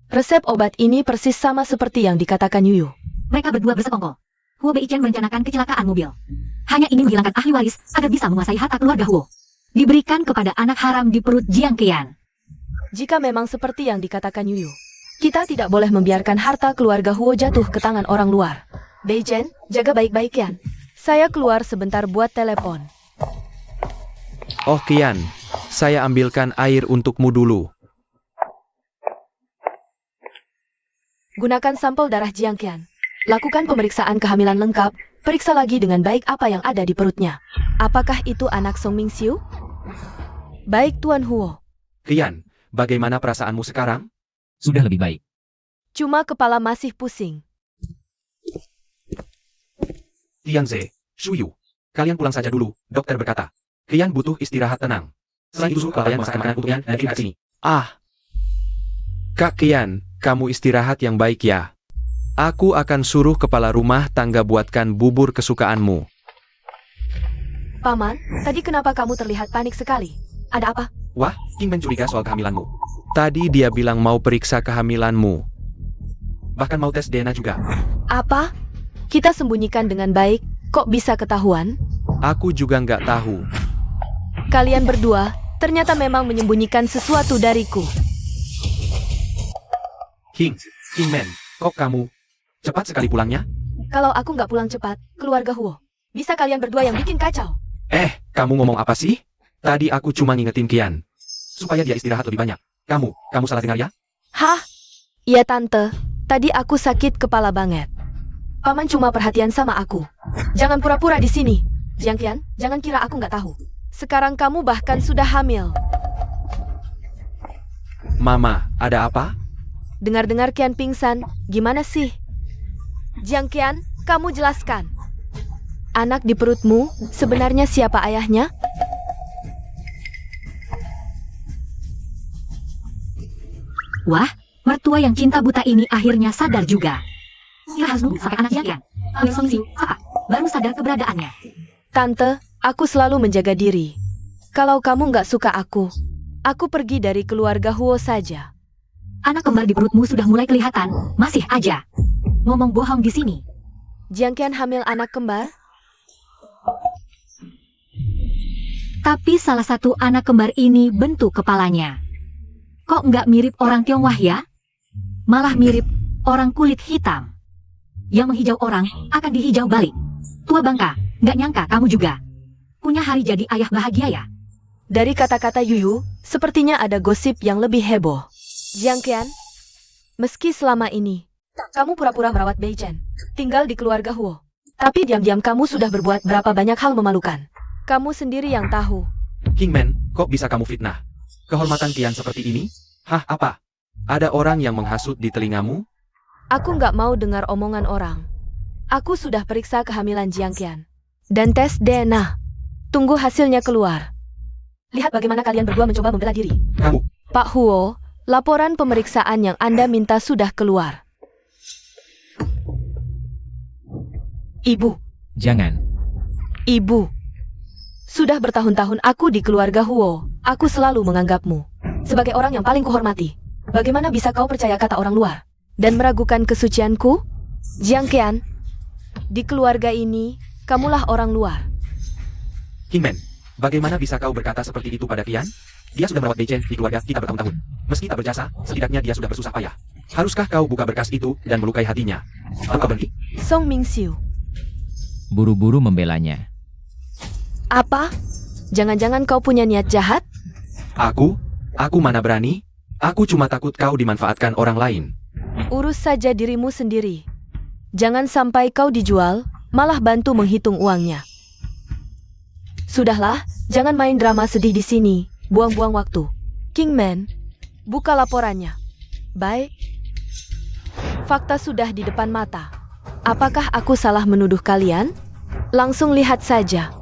Resep obat ini persis sama seperti yang dikatakan Yuyu. Mereka berdua bersekongkol. Huo Beichen merencanakan kecelakaan mobil. Hanya ingin menghilangkan ahli waris agar bisa menguasai harta keluarga Huo. Diberikan kepada anak haram di perut Jiang Qian. Jika memang seperti yang dikatakan Yuyu, kita tidak boleh membiarkan harta keluarga Huo jatuh ke tangan orang luar. Beichen, jaga baik-baik Qian. Saya keluar sebentar buat telepon. Oh Qian, saya ambilkan air untukmu dulu. Gunakan sampel darah Jiang Qian. Lakukan pemeriksaan kehamilan lengkap. Periksa lagi dengan baik apa yang ada di perutnya. Apakah itu anak Song Mingxiu? Baik Tuan Huo. Qian, bagaimana perasaanmu sekarang? Sudah lebih baik. Cuma kepala masih pusing. Tianze, Shuyu, kalian pulang saja dulu, dokter berkata. Qian butuh istirahat tenang. Selain itu suruh kalian masakan makanan untuknya dan kirim ke sini. Kak Qian, kamu istirahat yang baik ya. Aku akan suruh kepala rumah tangga buatkan bubur kesukaanmu. Paman, tadi kenapa kamu terlihat panik sekali? Ada apa? Wah, Kingman curiga soal kehamilanmu. Tadi dia bilang mau periksa kehamilanmu. Bahkan mau tes DNA juga. Apa? Kita sembunyikan dengan baik, kok bisa ketahuan? Aku juga nggak tahu. Kalian berdua ternyata memang menyembunyikan sesuatu dariku. Kingman, kok kamu cepat sekali pulangnya? Kalau aku nggak pulang cepat, keluarga Huo, bisa kalian berdua yang bikin kacau. Kamu ngomong apa sih? Tadi aku cuma ngingetin Qian. Supaya dia istirahat lebih banyak. Kamu salah dengar ya? Hah? Iya tante, tadi aku sakit kepala banget. Paman cuma perhatian sama aku. Jangan pura-pura di sini. Jiang Qian, jangan kira aku nggak tahu. Sekarang kamu bahkan sudah hamil. Mama, ada apa? Dengar-dengar Qian pingsan, gimana sih? Jiang Qian, kamu jelaskan. Anak di perutmu, sebenarnya siapa ayahnya? Wah, mertua yang cinta buta ini akhirnya sadar juga. Kira harus nunggu sampai anak Jiang Qian. Song Xiu, apa? Baru sadar keberadaannya. Tante, aku selalu menjaga diri. Kalau kamu nggak suka aku pergi dari keluarga Huo saja. Anak kembar di perutmu sudah mulai kelihatan, masih aja ngomong bohong di sini. Jiang Qian hamil anak kembar? Tapi salah satu anak kembar ini bentuk kepalanya. Kok nggak mirip orang Tionghoa ya? Malah mirip orang kulit hitam. Yang menghijau orang akan dihijau balik. Tua bangka, nggak nyangka kamu juga punya hari jadi ayah bahagia ya? Dari kata-kata Yuyu, sepertinya ada gosip yang lebih heboh. Jiang Qian, meski selama ini kamu pura-pura merawat Beichen, tinggal di keluarga Huo, tapi diam-diam kamu sudah berbuat berapa banyak hal memalukan. Kamu sendiri yang tahu. Kingman, kok bisa kamu fitnah? Kehormatan Qian seperti ini? Hah, apa? Ada orang yang menghasut di telingamu? Aku nggak mau dengar omongan orang. Aku sudah periksa kehamilan Jiang Qian. Dan tes DNA. Tunggu hasilnya keluar. Lihat bagaimana kalian berdua mencoba membela diri. Kamu, Pak Huo, laporan pemeriksaan yang Anda minta sudah keluar. Ibu, Jangan. Ibu. Sudah bertahun-tahun aku di keluarga Huo. Aku selalu menganggapmu sebagai orang yang paling kuhormati. Bagaimana bisa kau percaya kata orang luar dan meragukan kesucianku? Jiang Qian, di keluarga ini, kamulah orang luar. Kingman, bagaimana bisa kau berkata seperti itu pada Qian? Dia sudah merawat Beichen di keluarga kita bertahun-tahun. Meski tak berjasa, setidaknya dia sudah bersusah payah. Haruskah kau buka berkas itu dan melukai hatinya? Lalu kau berhenti? Song Mingxiu. Buru-buru membelanya. Apa? Jangan-jangan kau punya niat jahat? Aku mana berani? Aku cuma takut kau dimanfaatkan orang lain. Urus saja dirimu sendiri. Jangan sampai kau dijual, malah bantu menghitung uangnya. Sudahlah, jangan main drama sedih di sini. Buang-buang waktu. Kingman, buka laporannya. Baik. Fakta sudah di depan mata. Apakah aku salah menuduh kalian? Langsung lihat saja.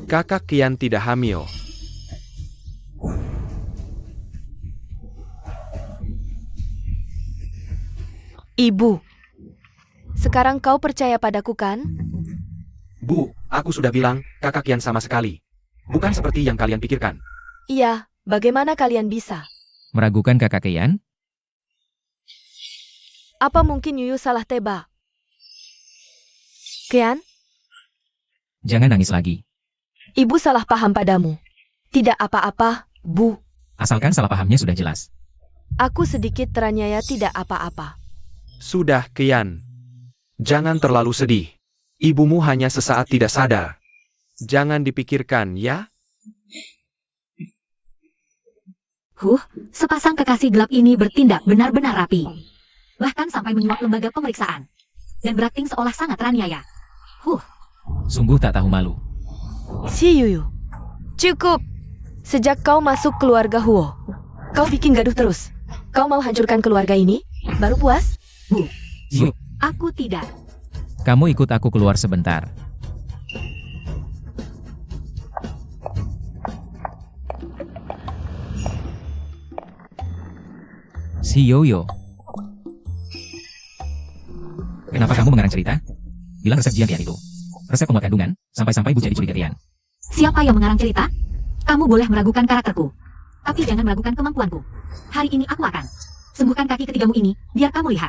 Kakak Qian tidak hamil. Ibu, sekarang kau percaya padaku kan? Bu, aku sudah bilang, kakak Qian sama sekali. Bukan seperti yang kalian pikirkan. Iya, bagaimana kalian bisa? Meragukan kakak Qian? Apa mungkin Yuyu salah tebak? Qian, Jangan nangis lagi. ibu salah paham padamu. Tidak apa-apa, Bu. Asalkan salah pahamnya sudah jelas. Aku sedikit teraniaya tidak apa-apa. Sudah, Kian. Jangan terlalu sedih. Ibumu hanya sesaat tidak sadar. Jangan dipikirkan, ya? Sepasang kekasih gelap ini bertindak benar-benar rapi. Bahkan sampai menyuap lembaga pemeriksaan. Dan berakting seolah sangat teraniaya. Sungguh tak tahu malu. Si Yuyu. Cukup. Sejak kau masuk keluarga Huo, kau bikin gaduh terus. Kau mau hancurkan keluarga ini? Baru puas? Yuk, Aku tidak. kamu ikut aku keluar sebentar. Si Yoyo. Kenapa kamu mengarang cerita? Bilang resep Jian Tian itu. Resep penguat kandungan, sampai-sampai Bu jadi curiga Tian. Siapa yang mengarang cerita? Kamu boleh meragukan karakterku. Tapi jangan meragukan kemampuanku. Hari ini aku akan sembuhkan kaki ketigamu ini, biar kamu lihat.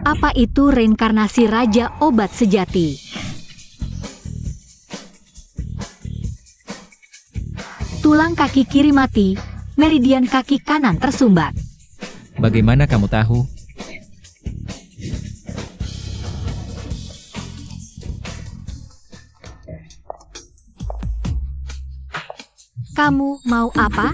Apa itu reinkarnasi Raja Obat Sejati? Tulang kaki kiri mati, meridian kaki kanan tersumbat. Bagaimana kamu tahu? Kamu mau apa?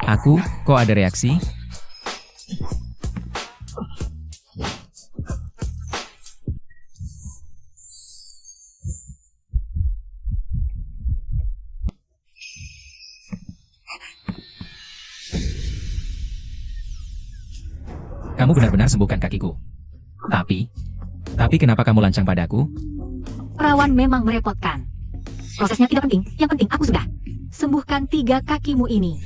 Aku, kok ada reaksi? Kamu benar-benar sembuhkan kakiku. Tapi kenapa kamu lancang padaku? Perawan memang merepotkan. Prosesnya tidak penting, yang penting aku sudah sembuhkan 3 kakimu ini.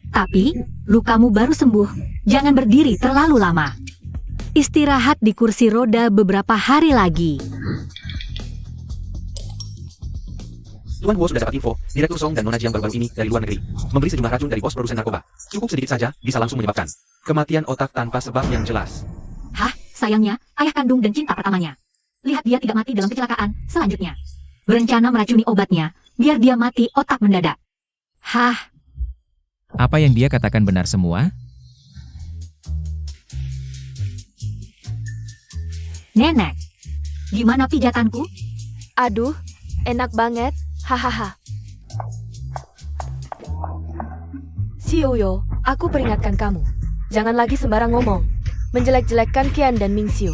Tapi, lukamu baru sembuh, jangan berdiri terlalu lama. Istirahat di kursi roda beberapa hari lagi. Tuan Huo sudah dapat info, Direktur Song dan Nona Jiang baru-baru ini dari luar negeri. Membeli sejumlah racun dari bos produsen narkoba. Cukup sedikit saja, bisa langsung menyebabkan kematian otak tanpa sebab yang jelas. Sayangnya, ayah kandung dan cinta pertamanya. Lihat dia tidak mati dalam kecelakaan selanjutnya. Berencana meracuni obatnya, biar dia mati otak mendadak. Apa yang dia katakan benar semua? Nenek, gimana pijatanku? Aduh, enak banget. Hahaha. Si Yoyo, aku peringatkan kamu. Jangan lagi sembarang ngomong. Menjelek-jelekkan Kian dan Ming Xiu.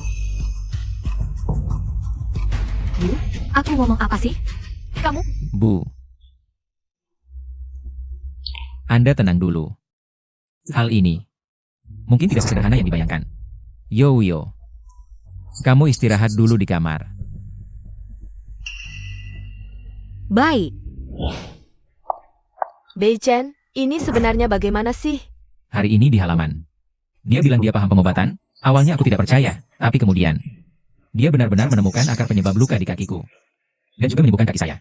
Aku ngomong apa sih? Kamu? Bu. Anda tenang dulu. Hal ini mungkin tidak sesederhana yang dibayangkan. Yoyo. Kamu istirahat dulu di kamar. Baik. Bei Chen, ini sebenarnya bagaimana sih? Hari ini di halaman. Dia bilang dia paham pengobatan. Awalnya aku tidak percaya, tapi kemudian dia benar-benar menemukan akar penyebab luka di kakiku. Dan juga menyembuhkan kaki saya.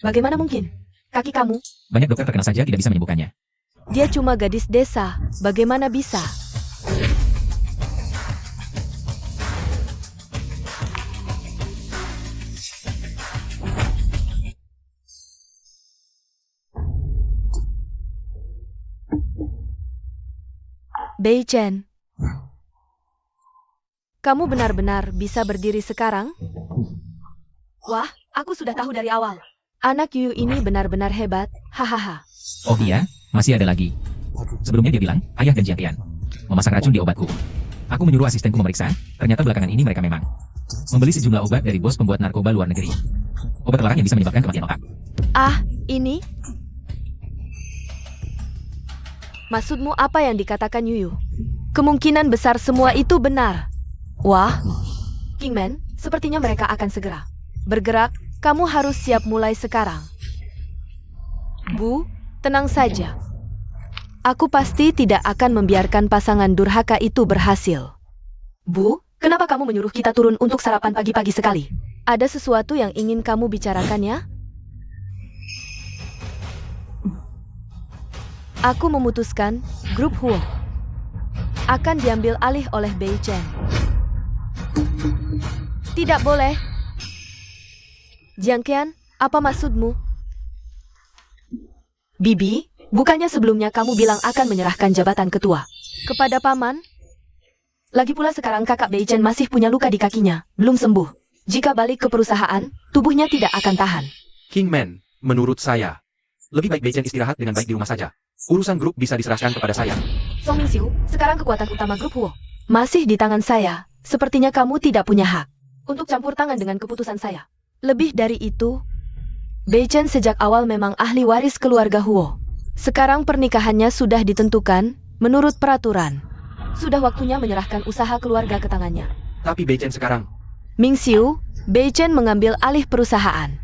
Bagaimana mungkin? Kaki kamu? Banyak dokter terkenal saja tidak bisa menyembuhkannya. Dia cuma gadis desa. Bagaimana bisa? Bei Chen, kamu benar-benar bisa berdiri sekarang? Wah, aku sudah tahu dari awal. Anak Yuyu ini benar-benar hebat, hahaha. Oh iya, masih ada lagi. Sebelumnya dia bilang, ayah dan Jian Tian memasang racun di obatku. Aku menyuruh asistenku memeriksa, ternyata belakangan ini mereka memang membeli sejumlah obat dari bos pembuat narkoba luar negeri. Obat terlarang yang bisa menyebabkan kematian otak. Ah, ini? Maksudmu apa yang dikatakan Yuyu? Kemungkinan besar semua itu benar. Wah, Kingman, sepertinya mereka akan segera bergerak. Kamu harus siap mulai sekarang. Bu, tenang saja. Aku pasti tidak akan membiarkan pasangan durhaka itu berhasil. Bu, kenapa kamu menyuruh kita turun untuk sarapan pagi-pagi sekali? Ada sesuatu yang ingin kamu bicarakan ya? Aku memutuskan grup Huo. akan diambil alih oleh Bei Chen. Tidak boleh. Jiang Qian, apa maksudmu? Bibi, bukannya sebelumnya kamu bilang akan menyerahkan jabatan ketua kepada paman? Lagi pula sekarang kakak Bei Chen masih punya luka di kakinya, belum sembuh. Jika balik ke perusahaan, tubuhnya tidak akan tahan. Kingman, menurut saya, lebih baik Bei Chen istirahat dengan baik di rumah saja. Urusan grup bisa diserahkan kepada saya. Song Mingxiu, sekarang kekuatan utama grup Huo masih di tangan saya. Sepertinya kamu tidak punya hak untuk campur tangan dengan keputusan saya. Lebih dari itu, Bei Chen sejak awal memang ahli waris keluarga Huo. Sekarang pernikahannya sudah ditentukan menurut peraturan. Sudah waktunya menyerahkan usaha keluarga ke tangannya. Tapi Bei Chen sekarang, Mingxiu, Bei Chen mengambil alih perusahaan.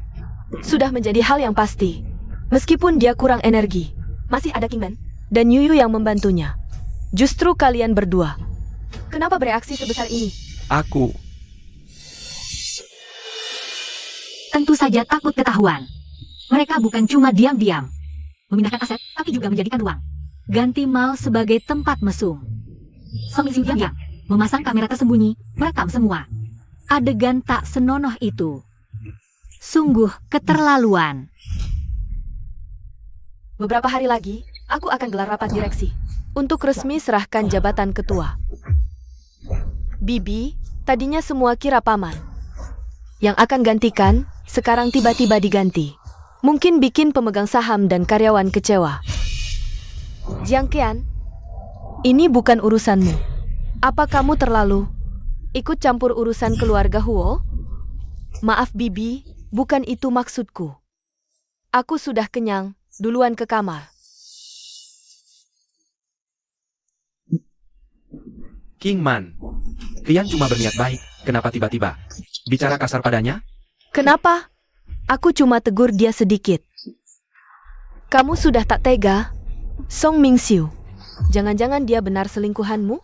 Sudah menjadi hal yang pasti. Meskipun dia kurang energi, masih ada Kingman dan Yuyu yang membantunya. Justru kalian berdua, kenapa bereaksi sebesar ini? aku, Tentu saja takut ketahuan. Mereka bukan cuma diam-diam memindahkan aset, tapi juga menjadikan ruang ganti mal sebagai tempat mesum. Song Mingxiu diam-diam memasang kamera tersembunyi, merekam semua. Adegan tak senonoh itu. Sungguh keterlaluan. Beberapa hari lagi, aku akan gelar rapat direksi untuk resmi serahkan jabatan ketua. Bibi, tadinya semua kira paman yang akan gantikan, sekarang tiba-tiba diganti. Mungkin bikin pemegang saham dan karyawan kecewa. Jiang Qian, ini bukan urusanmu. Apa kamu terlalu ikut campur urusan keluarga Huo? Maaf Bibi, bukan itu maksudku. Aku sudah kenyang, duluan ke kamar. Kingman, Rian cuma berniat baik, kenapa tiba-tiba bicara kasar padanya? Kenapa? Aku cuma tegur dia sedikit. Kamu sudah tak tega? Song Mingxiu, jangan-jangan dia benar selingkuhanmu?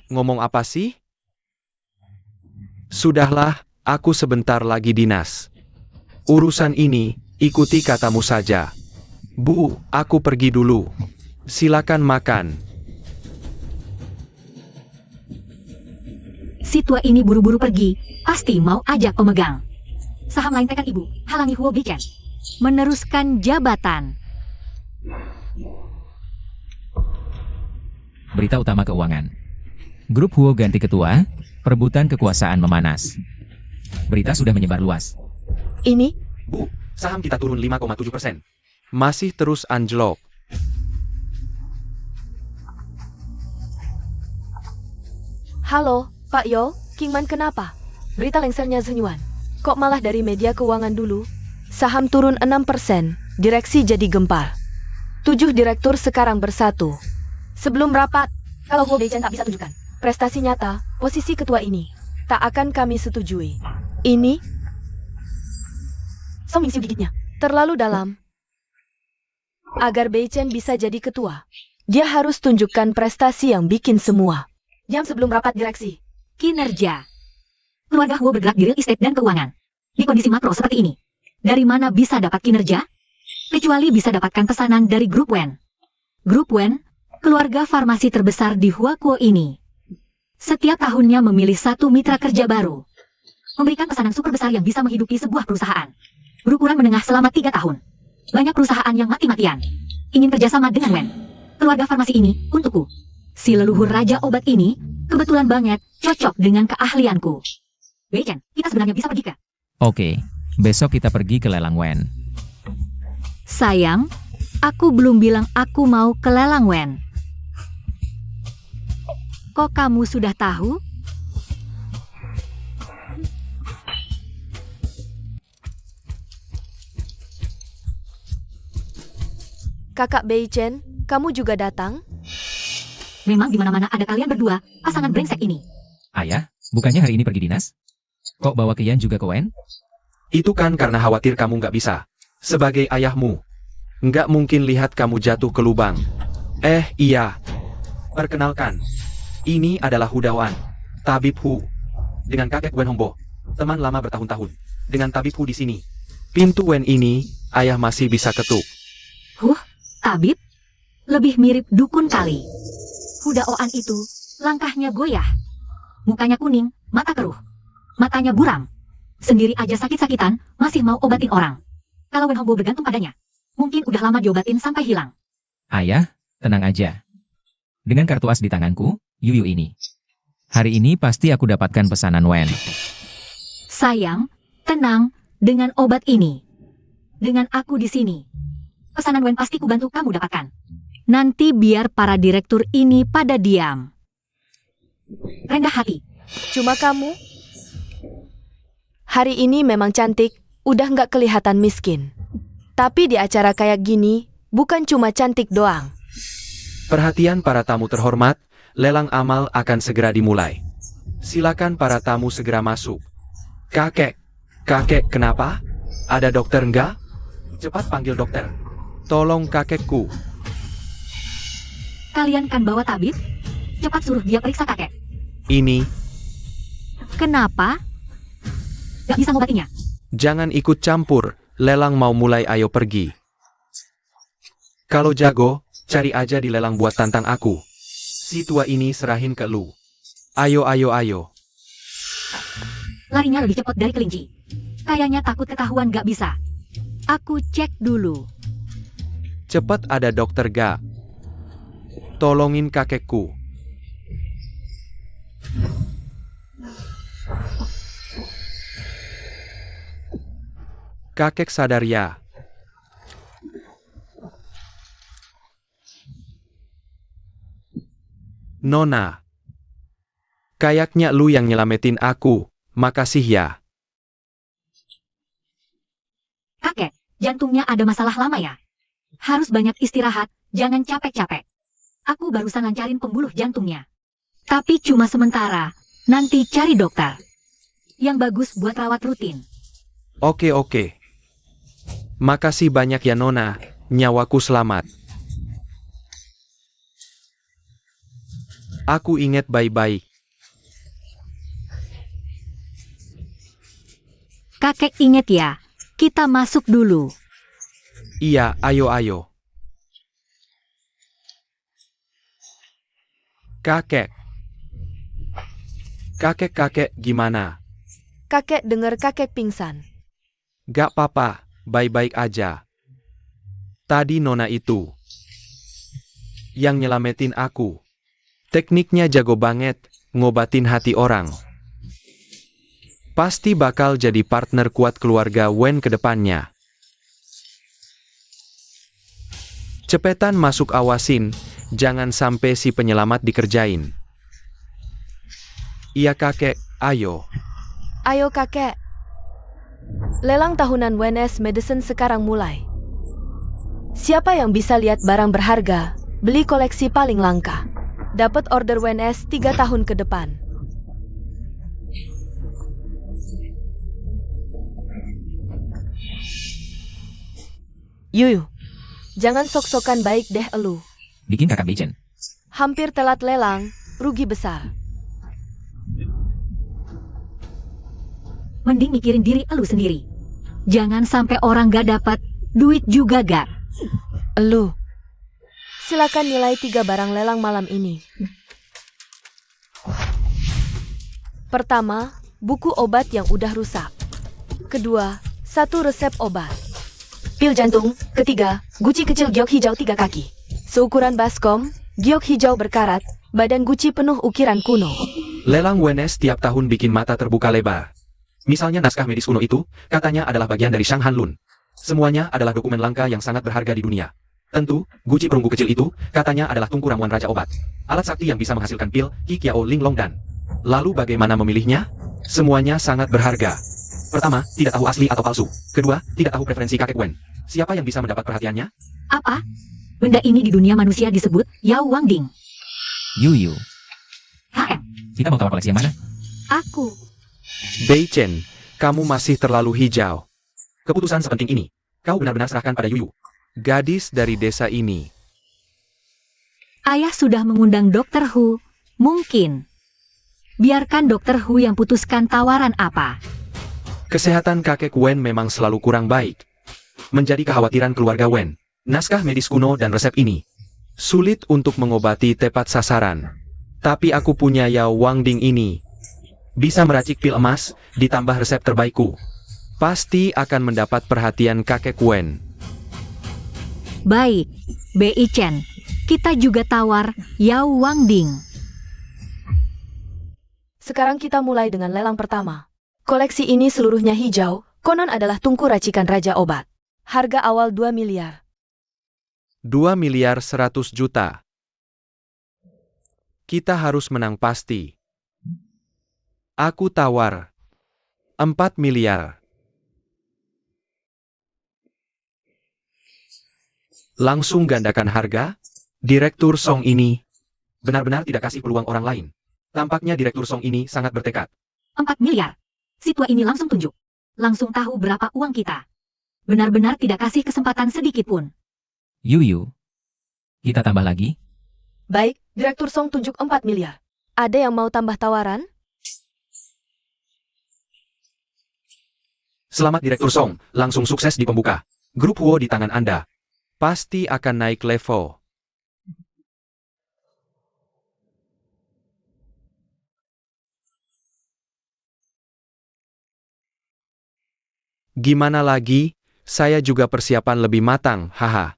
Ngomong apa sih? Sudahlah, aku sebentar lagi dinas. Urusan ini, ikuti katamu saja. Bu, aku pergi dulu. Silakan makan. Si tua ini buru-buru pergi, pasti mau ajak pemegang saham lain tekan ibu, halangi Huo Bei Chen meneruskan jabatan. Berita utama keuangan. Grup Huo ganti ketua, perebutan kekuasaan memanas. Berita sudah menyebar luas. Ini, Bu, saham kita turun 5,7%. Masih terus anjlok. halo, Pak Yo, Kingman kenapa? Berita lengsernya Zenyuan. Kok malah dari media keuangan dulu? Saham turun 6%, direksi jadi gempar. 7 direktur sekarang bersatu. Sebelum rapat, kalau Huo Bei Chen tak bisa tunjukkan prestasi nyata, posisi ketua ini tak akan kami setujui. Ini Song Mingxiu gigitnya terlalu dalam. Agar Bei Chen bisa jadi ketua, dia harus tunjukkan prestasi yang bikin semua. Jam sebelum rapat direksi. Kinerja. Keluarga Huo bergerak di real estate dan keuangan. Di kondisi makro seperti ini, dari mana bisa dapat kinerja? Kecuali bisa dapatkan pesanan dari Grup Wen. Grup Wen, keluarga farmasi terbesar di Huakuo ini. Setiap tahunnya memilih satu mitra kerja baru. Memberikan pesanan super besar yang bisa menghidupi sebuah perusahaan. Berukuran menengah selama 3 tahun. Banyak perusahaan yang mati-matian ingin kerjasama dengan Wen. Keluarga farmasi ini untukku. Si leluhur raja obat ini kebetulan banget cocok dengan keahlianku. Bei Chen, kita sebenarnya bisa pergi ke? Oke, besok kita pergi ke lelang Wen. Sayang, aku belum bilang aku mau ke lelang Wen. Kok kamu sudah tahu? Kakak Bei Chen, kamu juga datang? Memang di mana-mana ada kalian berdua, pasangan brengsek ini. Ayah, bukannya hari ini pergi dinas? Kok bawa Kian juga ke Wen? Itu kan karena khawatir kamu nggak bisa. Sebagai ayahmu, nggak mungkin lihat kamu jatuh ke lubang. Iya. Perkenalkan, ini adalah Hudawan, Tabib Hu. Dengan kakek Wen Hongbo, teman lama bertahun-tahun. Dengan Tabib Hu di sini, pintu Wen ini, ayah masih bisa ketuk. Tabib? Lebih mirip dukun kali. Kuda Oan itu, langkahnya goyah. Mukanya kuning, mata keruh. Matanya buram. Sendiri aja sakit-sakitan, masih mau obatin orang. Kalau Wen Hongbo bergantung padanya, mungkin udah lama diobatin sampai hilang. Ayah, tenang aja. Dengan kartu as di tanganku, Yuyu ini. Hari ini pasti aku dapatkan pesanan Wen. Sayang, tenang, dengan obat ini. Dengan aku di sini. Pesanan Wen pasti kubantu kamu dapatkan. Nanti biar para direktur ini pada diam. Rendah hati. Cuma kamu? Hari ini memang cantik, udah nggak kelihatan miskin. Tapi di acara kayak gini, bukan cuma cantik doang. Perhatian para tamu terhormat, lelang amal akan segera dimulai. Silakan para tamu segera masuk. Kakek, kenapa? Ada dokter enggak? Cepat panggil dokter. Tolong kakekku. Kalian kan bawa tabib? Cepat suruh dia periksa kakek. Ini, Kenapa? Gak bisa ngobatinya. jangan ikut campur, lelang mau mulai, ayo pergi. Kalau jago, cari aja di lelang buat tantang aku. Si tua ini serahin ke lu. Ayo. Larinya lebih cepat dari kelinci. Kayaknya takut ketahuan gak bisa. Aku cek dulu. Cepat, ada dokter gak? Tolongin kakekku. Kakek sadar ya? Nona. Kayaknya lu yang nyelamatin aku. Makasih ya. Kakek, jantungnya ada masalah lama ya? Harus banyak istirahat, jangan capek-capek. Aku barusan lancarin pembuluh jantungnya. Tapi cuma sementara, nanti cari dokter. Yang bagus buat rawat rutin. Oke. Makasih banyak ya Nona, nyawaku selamat. Aku inget baik-baik. Kakek inget ya, kita masuk dulu. Iya, ayo. Kakek, gimana? Kakek dengar kakek pingsan. Gak apa-apa, baik-baik aja. Tadi Nona itu yang nyelamatin aku. Tekniknya jago banget, ngobatin hati orang. Pasti bakal jadi partner kuat keluarga Wen ke depannya. Cepetan masuk, awasin, jangan sampai si penyelamat dikerjain. Iya kakek, ayo. Ayo kakek. Lelang tahunan WNS Medicine sekarang mulai. Siapa yang bisa lihat barang berharga, beli koleksi paling langka. Dapat order WNS 3 tahun ke depan. Yuyu, jangan sok-sokan baik deh elu. Bikin kakak bejen. Hampir telat lelang, rugi besar. Mending mikirin diri elu sendiri. Jangan sampai orang gak dapat duit juga gak. Elu, silakan nilai 3 barang lelang malam ini. Pertama, buku obat yang udah rusak. Kedua, 1 resep obat. Pil jantung. Ketiga, guci kecil giok hijau 3 kaki. Seukuran baskom, giok hijau berkarat, badan guci penuh ukiran kuno. Lelang WNS tiap tahun bikin mata terbuka lebar. Misalnya naskah medis kuno itu, katanya adalah bagian dari Shang Hanlun. Semuanya adalah dokumen langka yang sangat berharga di dunia. Tentu, guci perunggu kecil itu, katanya adalah tungku ramuan raja obat. Alat sakti yang bisa menghasilkan pil, Qi Kiao Ling Long Dan. Lalu bagaimana memilihnya? Semuanya sangat berharga. Pertama, tidak tahu asli atau palsu. Kedua, tidak tahu preferensi kakek Wen. Siapa yang bisa mendapat perhatiannya? Apa? Benda ini di dunia manusia disebut Yao Wang Ding. Yuyu, HM, kita mau tawar koleksi yang mana? aku. Bei Chen, kamu masih terlalu hijau. Keputusan sepenting ini, kau benar-benar serahkan pada Yuyu. Gadis dari desa ini. Ayah sudah mengundang Dokter Hu. Mungkin. Biarkan Dokter Hu yang putuskan tawaran apa. Kesehatan kakek Wen memang selalu kurang baik. Menjadi kekhawatiran keluarga Wen. Naskah medis kuno dan resep ini Sulit untuk mengobati tepat sasaran. Tapi aku punya Yao Wangding ini. Bisa meracik pil emas, ditambah resep terbaikku. Pasti akan mendapat perhatian kakek Wen. Baik, Bei Chen. Kita juga tawar Yao Wangding. Sekarang kita mulai dengan lelang pertama. Koleksi ini seluruhnya hijau, konon adalah tungku racikan Raja Obat. Harga awal 2 miliar. 2 miliar 100 juta. Kita harus menang pasti. Aku tawar 4 miliar. Langsung gandakan harga. Direktur Song ini benar-benar tidak kasih peluang orang lain. Tampaknya Direktur Song ini sangat bertekad. 4 miliar. Si tua ini langsung tunjuk. Langsung tahu berapa uang kita. Benar-benar tidak kasih kesempatan sedikit pun. Yuyu. Kita tambah lagi? Baik, Direktur Song tunjuk 4 miliar. Ada yang mau tambah tawaran? Selamat Direktur Song, langsung sukses di pembuka. Grup Huo di tangan Anda. Pasti akan naik level. Gimana lagi, saya juga persiapan lebih matang, haha.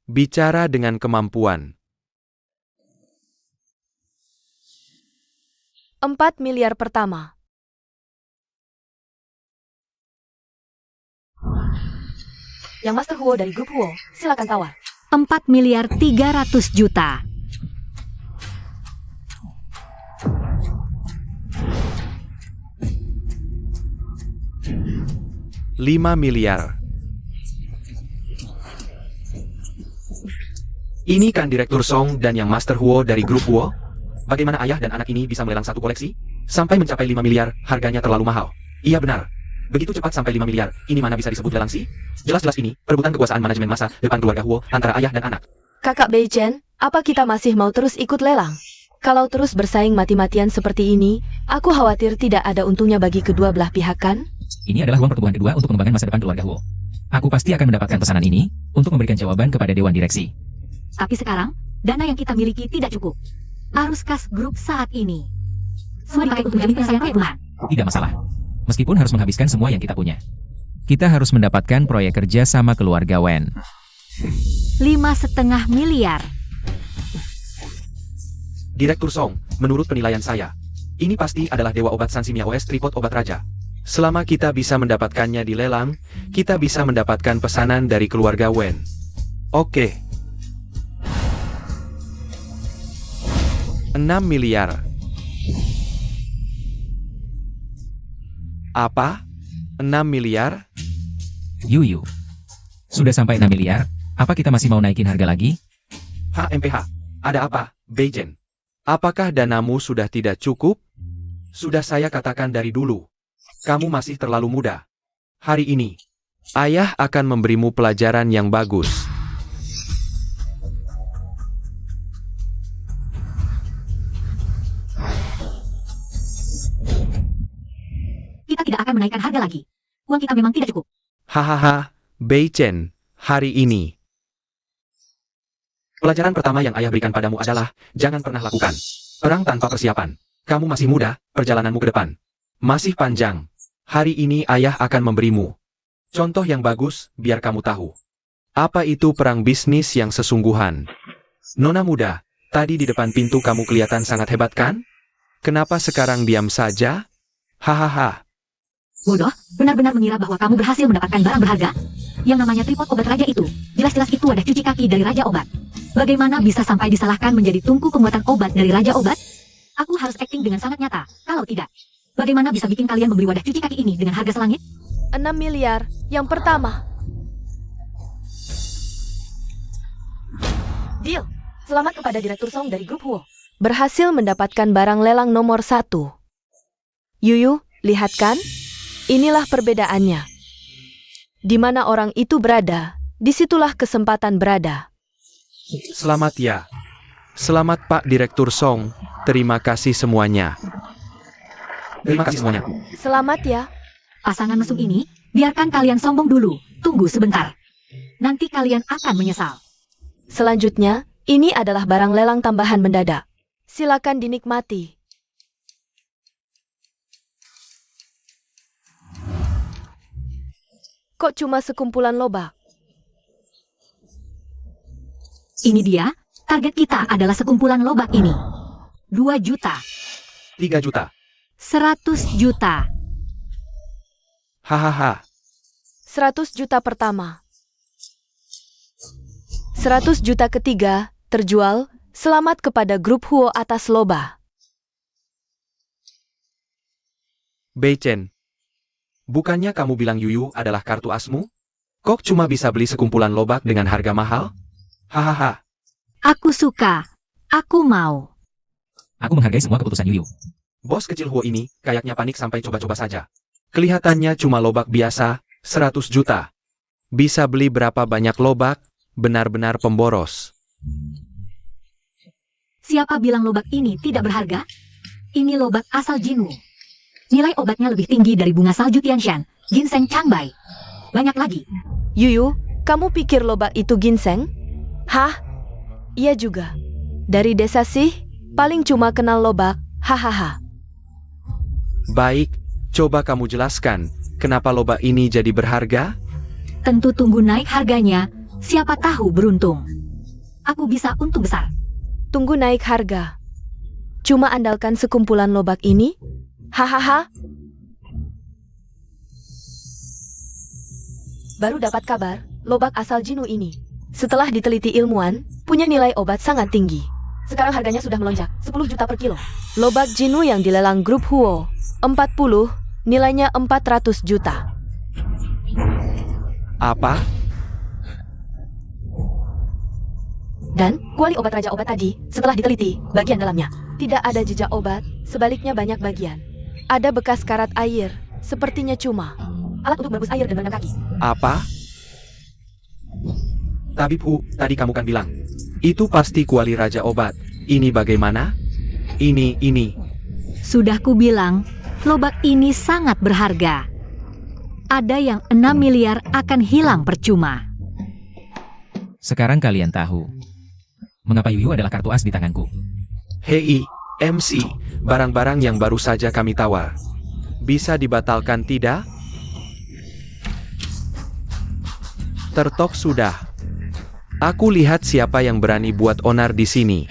Bicara dengan kemampuan. 4 miliar pertama. Yang Master Huo dari grup Huo, silakan tawar. 4 miliar 300 juta. $5 miliar. Ini kan Direktur Song dan yang Master Huo dari grup Huo? Bagaimana ayah dan anak ini bisa melelang satu koleksi? Sampai mencapai 5 miliar, harganya terlalu mahal. Iya benar. Begitu cepat sampai 5 miliar, ini mana bisa disebut lelang sih? Jelas-jelas ini, perebutan kekuasaan manajemen masa depan keluarga Huo antara ayah dan anak. Kakak Bei Chen, apa kita masih mau terus ikut lelang? Kalau terus bersaing mati-matian seperti ini, aku khawatir tidak ada untungnya bagi kedua belah pihak kan? Ini adalah uang pertumbuhan kedua untuk pengembangan masa depan keluarga Huo. Aku pasti akan mendapatkan pesanan ini untuk memberikan jawaban kepada Dewan Direksi. Tapi sekarang, dana yang kita miliki tidak cukup. Arus kas grup saat ini. Semua dipakai untuk menjamin penyelesaian proyek perumahan. Tidak masalah. Meskipun harus menghabiskan semua yang kita punya. Kita harus mendapatkan proyek kerja sama keluarga Wen. 5,5 miliar. Direktur Song, menurut penilaian saya, ini pasti adalah Dewa Obat Sansimia OS Tripod Obat Raja. Selama kita bisa mendapatkannya di lelang, kita bisa mendapatkan pesanan dari keluarga Wen. Oke. 6 miliar. Apa? 6 miliar? Yuyu. Sudah sampai 6 miliar, apa kita masih mau naikin harga lagi? HMPH, ada apa, Beijen? Apakah danamu sudah tidak cukup? Sudah saya katakan dari dulu. Kamu masih terlalu muda. Hari ini, ayah akan memberimu pelajaran yang bagus. Kita tidak akan menaikkan harga lagi. Uang kita memang tidak cukup. Hahaha, Beijen, hari ini. Pelajaran pertama yang ayah berikan padamu adalah, jangan pernah lakukan perang tanpa persiapan. Kamu masih muda, perjalananmu ke depan masih panjang. Hari ini ayah akan memberimu contoh yang bagus, biar kamu tahu. Apa itu perang bisnis yang sesungguhan? Nona muda, tadi di depan pintu kamu kelihatan sangat hebat kan? Kenapa sekarang diam saja? Hahaha. Bodoh, benar-benar mengira bahwa kamu berhasil mendapatkan barang berharga? Yang namanya tripod obat raja itu, jelas-jelas itu wadah cuci kaki dari Raja Obat. Bagaimana bisa sampai disalahkan menjadi tungku pembuatan obat dari Raja Obat? Aku harus akting dengan sangat nyata, kalau tidak. Bagaimana bisa bikin kalian membeli wadah cuci kaki ini dengan harga selangit? 6 miliar, yang pertama. Deal, selamat kepada Direktur Song dari grup Huo. Berhasil mendapatkan barang lelang nomor 1. Yuyu, lihat kan? Inilah perbedaannya. Di mana orang itu berada, disitulah kesempatan berada. Selamat ya. Selamat Pak Direktur Song. Terima kasih semuanya. Terima kasih semuanya. Selamat ya. Pasangan mesum ini, biarkan kalian sombong dulu. Tunggu sebentar. Nanti kalian akan menyesal. Selanjutnya, ini adalah barang lelang tambahan mendadak. Silakan dinikmati. Kok cuma sekumpulan lobak? Ini dia, target kita adalah sekumpulan lobak ini. 2 juta, 3 juta. 100 juta. Hahaha. 100 juta pertama. 100 juta ketiga, terjual. Selamat kepada grup Huo atas lobak. Beichen. Bukannya kamu bilang Yuyu adalah kartu asmu? Kok cuma bisa beli sekumpulan lobak dengan harga mahal? Hahaha. Aku suka. Aku mau. Aku menghargai semua keputusan Yuyu. Bos kecil Huo ini kayaknya panik sampai coba-coba saja. Kelihatannya cuma lobak biasa, 100 juta. Bisa beli berapa banyak lobak? Benar-benar pemboros. Siapa bilang lobak ini tidak berharga? Ini lobak asal Jinwu. Nilai obatnya lebih tinggi dari bunga salju Tianshan, ginseng Changbai. Banyak lagi. Yuyu, kamu pikir lobak itu ginseng? Hah? Iya juga. Dari desa sih, paling cuma kenal lobak, hahaha. Baik, coba kamu jelaskan, kenapa lobak ini jadi berharga? Tentu tunggu naik harganya, siapa tahu beruntung. Aku bisa untung besar. Tunggu naik harga. Cuma andalkan sekumpulan lobak ini? Hahaha. Baru dapat kabar, lobak asal Jinwu ini. Setelah diteliti ilmuwan, punya nilai obat sangat tinggi. Sekarang harganya sudah melonjak, 10 juta per kilo. Lobak Jinwu yang dilelang grup Huo, 40, nilainya 400 juta. Apa? Dan, kuali obat raja obat tadi, setelah diteliti, bagian dalamnya, tidak ada jejak obat, sebaliknya banyak bagian. Ada bekas karat air, sepertinya cuma alat untuk merebus air dan merendam kaki. Apa? Tabib Hu, tadi kamu kan bilang, itu pasti kuali raja obat. Ini bagaimana? Ini. Sudah kubilang, lobak ini sangat berharga. Ada yang 6 miliar akan hilang percuma. Sekarang kalian tahu mengapa Yuyu adalah kartu as di tanganku. Hei, MC, barang-barang yang baru saja kami tawar. Bisa dibatalkan tidak? Tertok sudah. Aku lihat siapa yang berani buat onar di sini.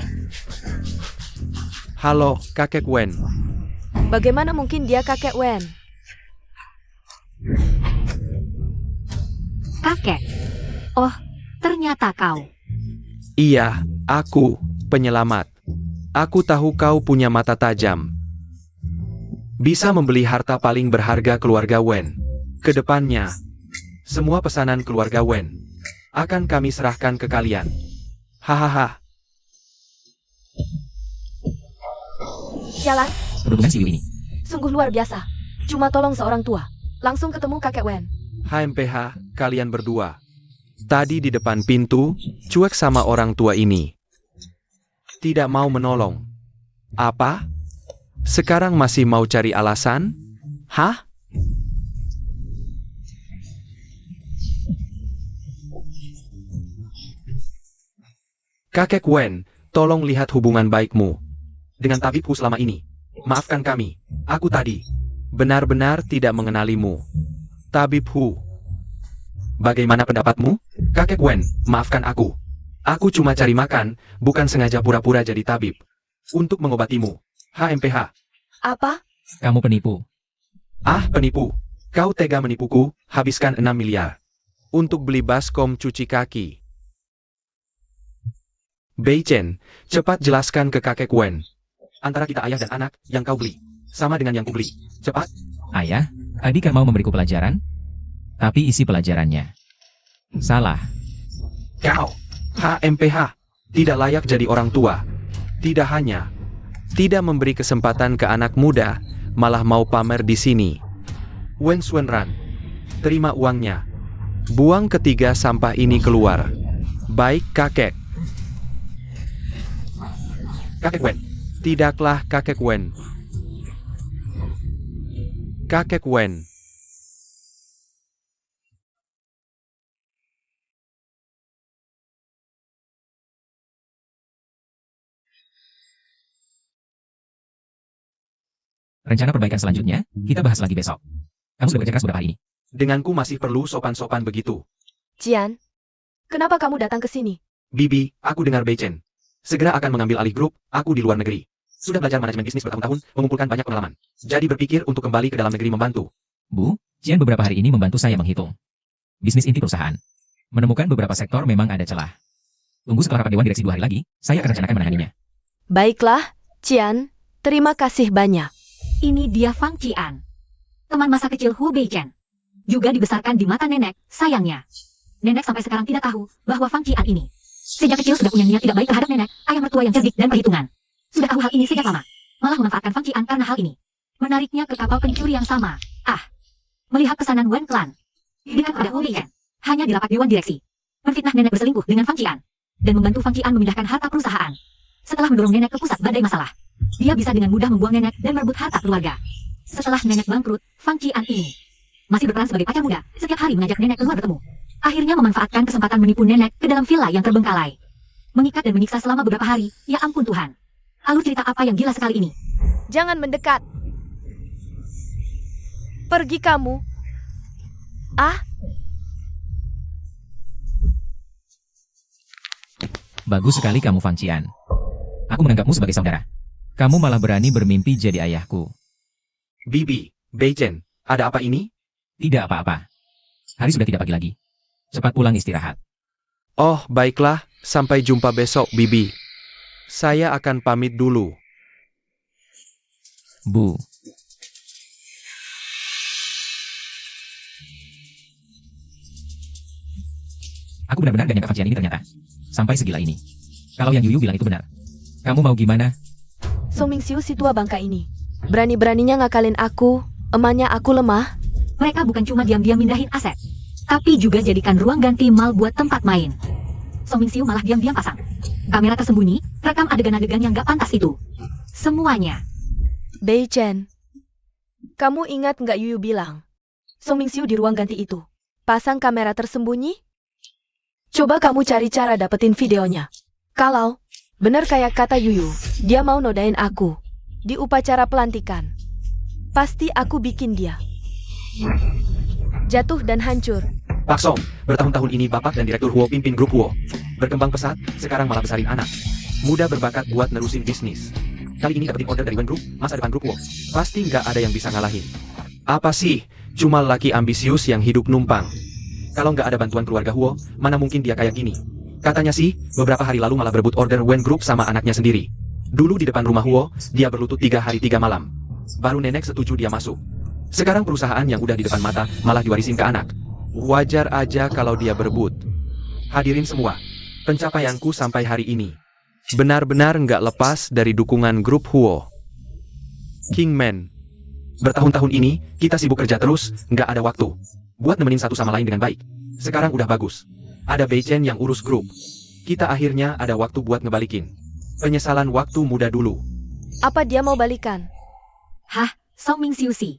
Halo, kakek Wen. Bagaimana mungkin dia kakek Wen? Kakek. Oh, ternyata kau. Iya, aku, penyelamat. Aku tahu kau punya mata tajam. Bisa membeli harta paling berharga keluarga Wen. Kedepannya, semua pesanan keluarga Wen akan kami serahkan ke kalian. Hahaha. Jalan, Keberuntungan si Yuyu ini. sungguh luar biasa. Cuma tolong seorang tua. Langsung ketemu kakek Wen. HMPH, kalian berdua. Tadi di depan pintu, cuek sama orang tua ini. Tidak mau menolong. Apa? Sekarang masih mau cari alasan? Hah? Kakek Wen, tolong lihat hubungan baikmu dengan Tabib Hu selama ini. Maafkan kami, aku tadi benar-benar tidak mengenalimu. Tabib Hu, bagaimana pendapatmu? Kakek Wen, maafkan aku. Aku cuma cari makan, bukan sengaja pura-pura jadi tabib. Untuk mengobatimu. HMPH. Apa? Kamu penipu. Ah, penipu. Kau tega menipuku, habiskan 6 miliar. Untuk beli baskom cuci kaki. Beichen, cepat jelaskan ke kakek Wen. Antara kita ayah dan anak, yang kau beli. Sama dengan yang ku beli. Cepat. Ayah, adik kan mau memberiku pelajaran? Tapi isi pelajarannya salah. Kau, HMPH, tidak layak jadi orang tua. Tidak hanya tidak memberi kesempatan ke anak muda, malah mau pamer di sini. Wen Xuanran, terima uangnya. Buang ketiga sampah ini keluar. Baik kakek. Kakek Wen. Tidaklah kakek Wen. Kakek Wen. Rencana perbaikan selanjutnya, kita bahas lagi besok. Kamu sudah bekerja keras beberapa hari ini. Denganku masih perlu sopan-sopan begitu. Jian, kenapa kamu datang ke sini? Bibi, aku dengar Beichen segera akan mengambil alih grup, aku di luar negeri. Sudah belajar manajemen bisnis bertahun-tahun, mengumpulkan banyak pengalaman. Jadi berpikir untuk kembali ke dalam negeri membantu. Bu, Jian beberapa hari ini membantu saya menghitung bisnis inti perusahaan. Menemukan beberapa sektor memang ada celah. Tunggu setelah rapat Dewan Direksi 2 hari lagi, saya akan rencanakan menanganinya. Baiklah, Jian, terima kasih banyak. Ini dia Fang Qian, teman masa kecil Hu Beichen. Juga dibesarkan di mata nenek, sayangnya. Nenek sampai sekarang tidak tahu bahwa Fang Qian ini sejak kecil sudah punya niat tidak baik terhadap nenek, ayah mertua yang cerdik dan perhitungan. Sudah tahu hal ini sejak lama. Malah memanfaatkan Fang Qian karena hal ini. Menariknya ke kapal pencuri yang sama. Melihat pesanan Wen Clan diberikan kepada Hu Beichen hanya di rapat Dewan Direksi. Menfitnah nenek berselingkuh dengan Fang Qian dan membantu Fang Qian memindahkan harta perusahaan. Setelah mendorong nenek ke pusat badai masalah, dia bisa dengan mudah membuang nenek dan merebut harta keluarga. Setelah nenek bangkrut, Fang Qian ini masih berperan sebagai pacar muda, setiap hari mengajak nenek keluar bertemu. Akhirnya memanfaatkan kesempatan menipu nenek ke dalam villa yang terbengkalai. Mengikat dan menyiksa selama beberapa hari, ya ampun Tuhan. Alur cerita apa yang gila sekali ini? Jangan mendekat. Pergi kamu. Bagus sekali kamu Fang Qian. Aku menganggapmu sebagai saudara. Kamu malah berani bermimpi jadi ayahku. Bibi, Beichen, ada apa ini? Tidak apa-apa. Hari sudah tidak pagi lagi. Cepat pulang istirahat. Oh, baiklah. Sampai jumpa besok, Bibi. Saya akan pamit dulu. Bu. Aku benar-benar gak nyangka Fang Qian ini ternyata sampai segila ini. Kalau yang Yuyu bilang itu benar. Kamu mau gimana? Song Mingxiu si tua bangka ini. Berani-beraninya ngakalin aku, emangnya aku lemah? Mereka bukan cuma diam-diam mindahin aset, tapi juga jadikan ruang ganti mal buat tempat main. Song Mingxiu malah diam-diam pasang kamera tersembunyi, rekam adegan-adegan yang gak pantas itu. Semuanya. Beichen, kamu ingat nggak Yuyu bilang? Song Mingxiu di ruang ganti itu pasang kamera tersembunyi? Coba kamu cari cara dapetin videonya. Kalau benar kayak kata Yuyu, dia mau nodain aku di upacara pelantikan, pasti aku bikin dia jatuh dan hancur. Pak Song, bertahun-tahun ini Bapak dan Direktur Huo pimpin grup Huo. Berkembang pesat, sekarang malah besarin anak. Muda berbakat buat nerusin bisnis. Kali ini dapetin order dari Wen Group, masa depan grup Huo. Pasti nggak ada yang bisa ngalahin. Apa sih? Cuma laki ambisius yang hidup numpang. Kalau nggak ada bantuan keluarga Huo, mana mungkin dia kayak gini? Katanya sih, beberapa hari lalu malah berebut order Wen Group sama anaknya sendiri. Dulu di depan rumah Huo, dia berlutut 3 hari 3 malam. Baru nenek setuju dia masuk. Sekarang perusahaan yang udah di depan mata, malah diwarisin ke anak. Wajar aja kalau dia berebut. Hadirin semua, pencapaianku sampai hari ini benar-benar nggak lepas dari dukungan grup Huo. Kingman, bertahun-tahun ini, kita sibuk kerja terus, nggak ada waktu buat nemenin satu sama lain dengan baik. Sekarang udah bagus. Ada Beichen yang urus grup. Kita akhirnya ada waktu buat ngebalikin. Penyesalan waktu muda dulu. Apa dia mau balikan? Hah, Song Mingxiu si.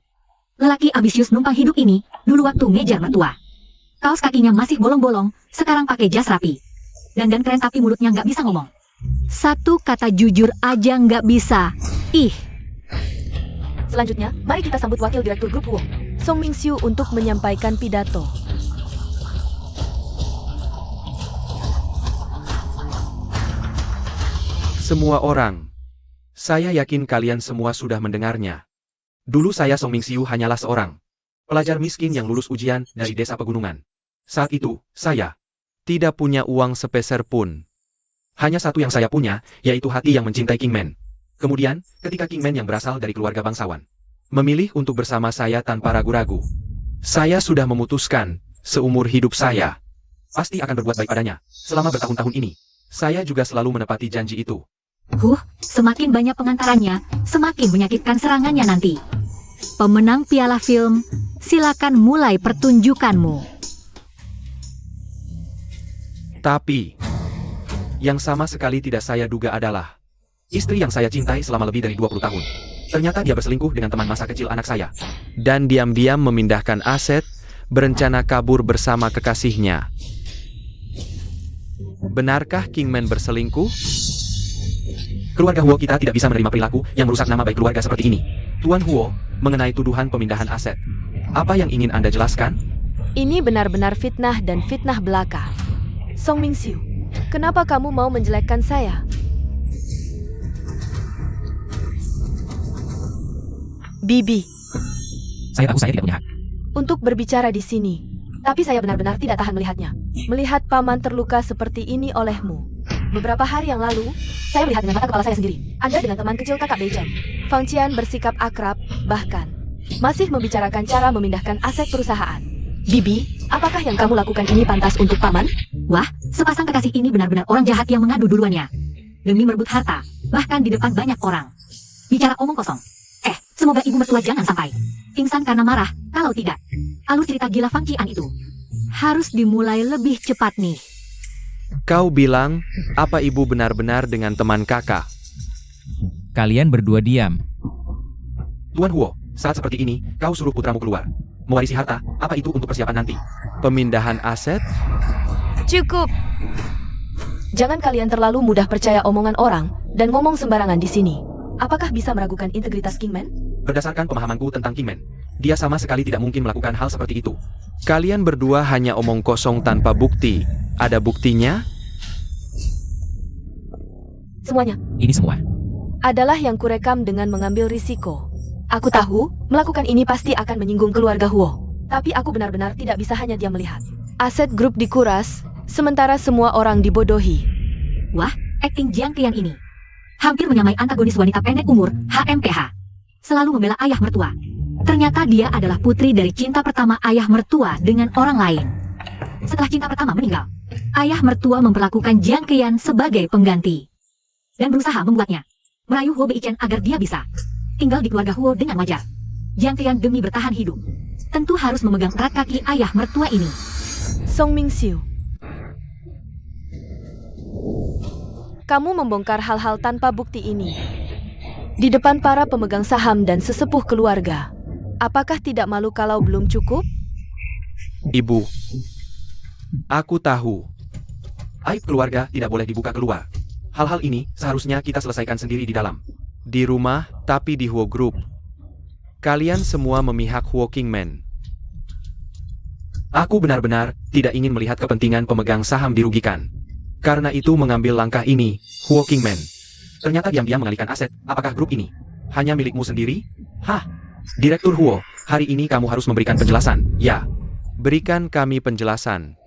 Lelaki ambisius numpang hidup ini, dulu waktu ngejar mertua. Kaos kakinya masih bolong-bolong, sekarang pakai jas rapi. Dandan keren tapi mulutnya nggak bisa ngomong. Satu kata jujur aja nggak bisa. Ih. Selanjutnya, mari kita sambut wakil direktur grup Huo, Song Mingxiu untuk menyampaikan pidato. Semua orang, saya yakin kalian semua sudah mendengarnya. Dulu saya Song Mingxiu hanyalah seorang pelajar miskin yang lulus ujian dari desa pegunungan. Saat itu, saya tidak punya uang sepeser pun. Hanya satu yang saya punya, yaitu hati yang mencintai Kingman. Kemudian, ketika Kingman yang berasal dari keluarga bangsawan memilih untuk bersama saya tanpa ragu-ragu, saya sudah memutuskan, seumur hidup saya pasti akan berbuat baik padanya. Selama bertahun-tahun ini, saya juga selalu menepati janji itu. Semakin banyak pengantarannya, semakin menyakitkan serangannya nanti. Pemenang piala film, silakan mulai pertunjukanmu. Tapi, yang sama sekali tidak saya duga adalah istri yang saya cintai selama lebih dari 20 tahun. Ternyata dia berselingkuh dengan teman masa kecil anak saya. Dan diam-diam memindahkan aset, berencana kabur bersama kekasihnya. Benarkah Kingman berselingkuh? Keluarga Huo kita tidak bisa menerima perilaku yang merusak nama baik keluarga seperti ini. Tuan Huo, mengenai tuduhan pemindahan aset. Apa yang ingin Anda jelaskan? Ini benar-benar fitnah dan fitnah belaka. Song Mingxiu, kenapa kamu mau menjelekkan saya? Bibi, Saya tahu saya tidak punya hak. untuk berbicara di sini. Tapi saya benar-benar tidak tahan melihatnya. Melihat paman terluka seperti ini olehmu. Beberapa hari yang lalu, saya melihat dengan mata kepala saya sendiri. Anda dengan teman kecil kakak Beijen. Fang Qian bersikap akrab, bahkan masih membicarakan cara memindahkan aset perusahaan. Bibi, apakah yang kamu lakukan ini pantas untuk paman? Wah, sepasang kekasih ini benar-benar orang jahat yang mengadu duluannya. Demi merebut harta, bahkan di depan banyak orang. Bicara omong kosong. Semoga ibu mertua jangan sampai pingsan karena marah. Kalau tidak, alur cerita gila Fang Qian itu harus dimulai lebih cepat nih. Kau bilang, apa ibu benar-benar dengan teman kakak? Kalian berdua diam. Tuan Huo, saat seperti ini, kau suruh putramu keluar. Mewarisi harta, apa itu untuk persiapan nanti? Pemindahan aset? Cukup. Jangan kalian terlalu mudah percaya omongan orang dan ngomong sembarangan di sini. Apakah bisa meragukan integritas Kingman? Berdasarkan pemahamanku tentang Kingman, dia sama sekali tidak mungkin melakukan hal seperti itu. Kalian berdua hanya omong kosong tanpa bukti. Ada buktinya? Semuanya Ini semua. adalah yang kurekam dengan mengambil risiko. Aku tahu, melakukan ini pasti akan menyinggung keluarga Huo. Tapi aku benar-benar tidak bisa hanya diam melihat. Aset grup dikuras, sementara semua orang dibodohi. Wah, akting Jiang Qian ini hampir menyamai antagonis wanita pendek umur, HMPH. Selalu membela ayah mertua. Ternyata dia adalah putri dari cinta pertama ayah mertua dengan orang lain. Setelah cinta pertama meninggal, ayah mertua memperlakukan Jiang Qian sebagai pengganti. Dan berusaha membuatnya merayu Huo Beichen agar dia bisa tinggal di keluarga Huo dengan wajar. Jiang Qian demi bertahan hidup, tentu harus memegang erat kaki ayah mertua ini. Song Mingxiu, kamu membongkar hal-hal tanpa bukti ini di depan para pemegang saham dan sesepuh keluarga. Apakah tidak malu kalau belum cukup? Ibu, aku tahu. Aib keluarga tidak boleh dibuka keluar. Hal-hal ini seharusnya kita selesaikan sendiri di dalam. Di rumah, tapi di Huo Group. Kalian semua memihak Huo Kingman. Aku benar-benar tidak ingin melihat kepentingan pemegang saham dirugikan. Karena itu mengambil langkah ini, Huo Kingman. Ternyata diam-diam mengalihkan aset. Apakah grup ini hanya milikmu sendiri? Hah? Direktur Huo, hari ini kamu harus memberikan penjelasan. Ya, berikan kami penjelasan.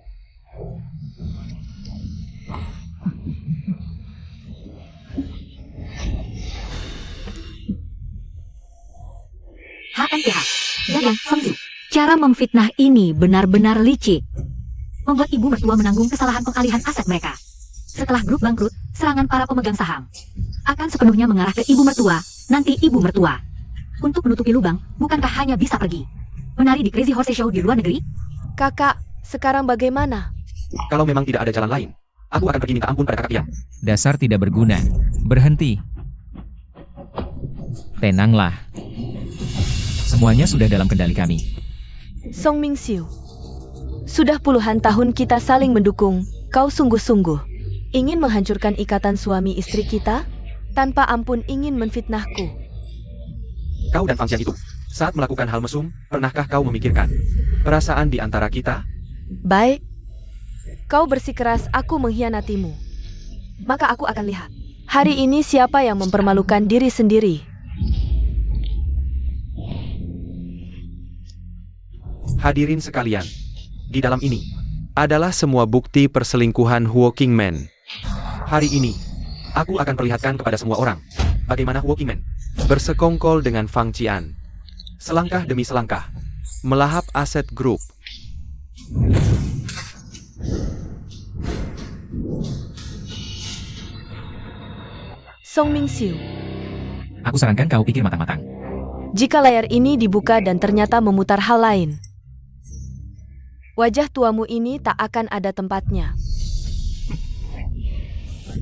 HMPH, Yang Fengzu. Cara memfitnah ini benar-benar licik. Membuat ibu mertua menanggung kesalahan pengalihan aset mereka. Setelah grup bangkrut, serangan para pemegang saham akan sepenuhnya mengarah ke ibu mertua, nanti ibu mertua. Untuk menutupi lubang, bukankah hanya bisa pergi menari di Crazy Horse Show di luar negeri? Kakak, sekarang bagaimana? Kalau memang tidak ada jalan lain, aku akan pergi minta ampun pada kakak Pian. Dasar tidak berguna. Berhenti. Tenanglah. Semuanya sudah dalam kendali kami. Song Mingxiu, sudah puluhan tahun kita saling mendukung. Kau sungguh-sungguh ingin menghancurkan ikatan suami istri kita? Tanpa ampun ingin menfitnahku. Kau dan Fang Qian itu, saat melakukan hal mesum, pernahkah kau memikirkan perasaan di antara kita? Baik, kau bersikeras aku mengkhianatimu. Maka aku akan lihat. Hari ini siapa yang mempermalukan diri sendiri. Hadirin sekalian, di dalam ini adalah semua bukti perselingkuhan Huo Kingman. Hari ini, aku akan perlihatkan kepada semua orang bagaimana Huo Kingman bersekongkol dengan Fang Qian. Selangkah demi selangkah, melahap aset grup. Song Mingxiu, Aku sarankan kau pikir matang-matang. jika layar ini dibuka dan ternyata memutar hal lain, wajah tuamu ini tak akan ada tempatnya.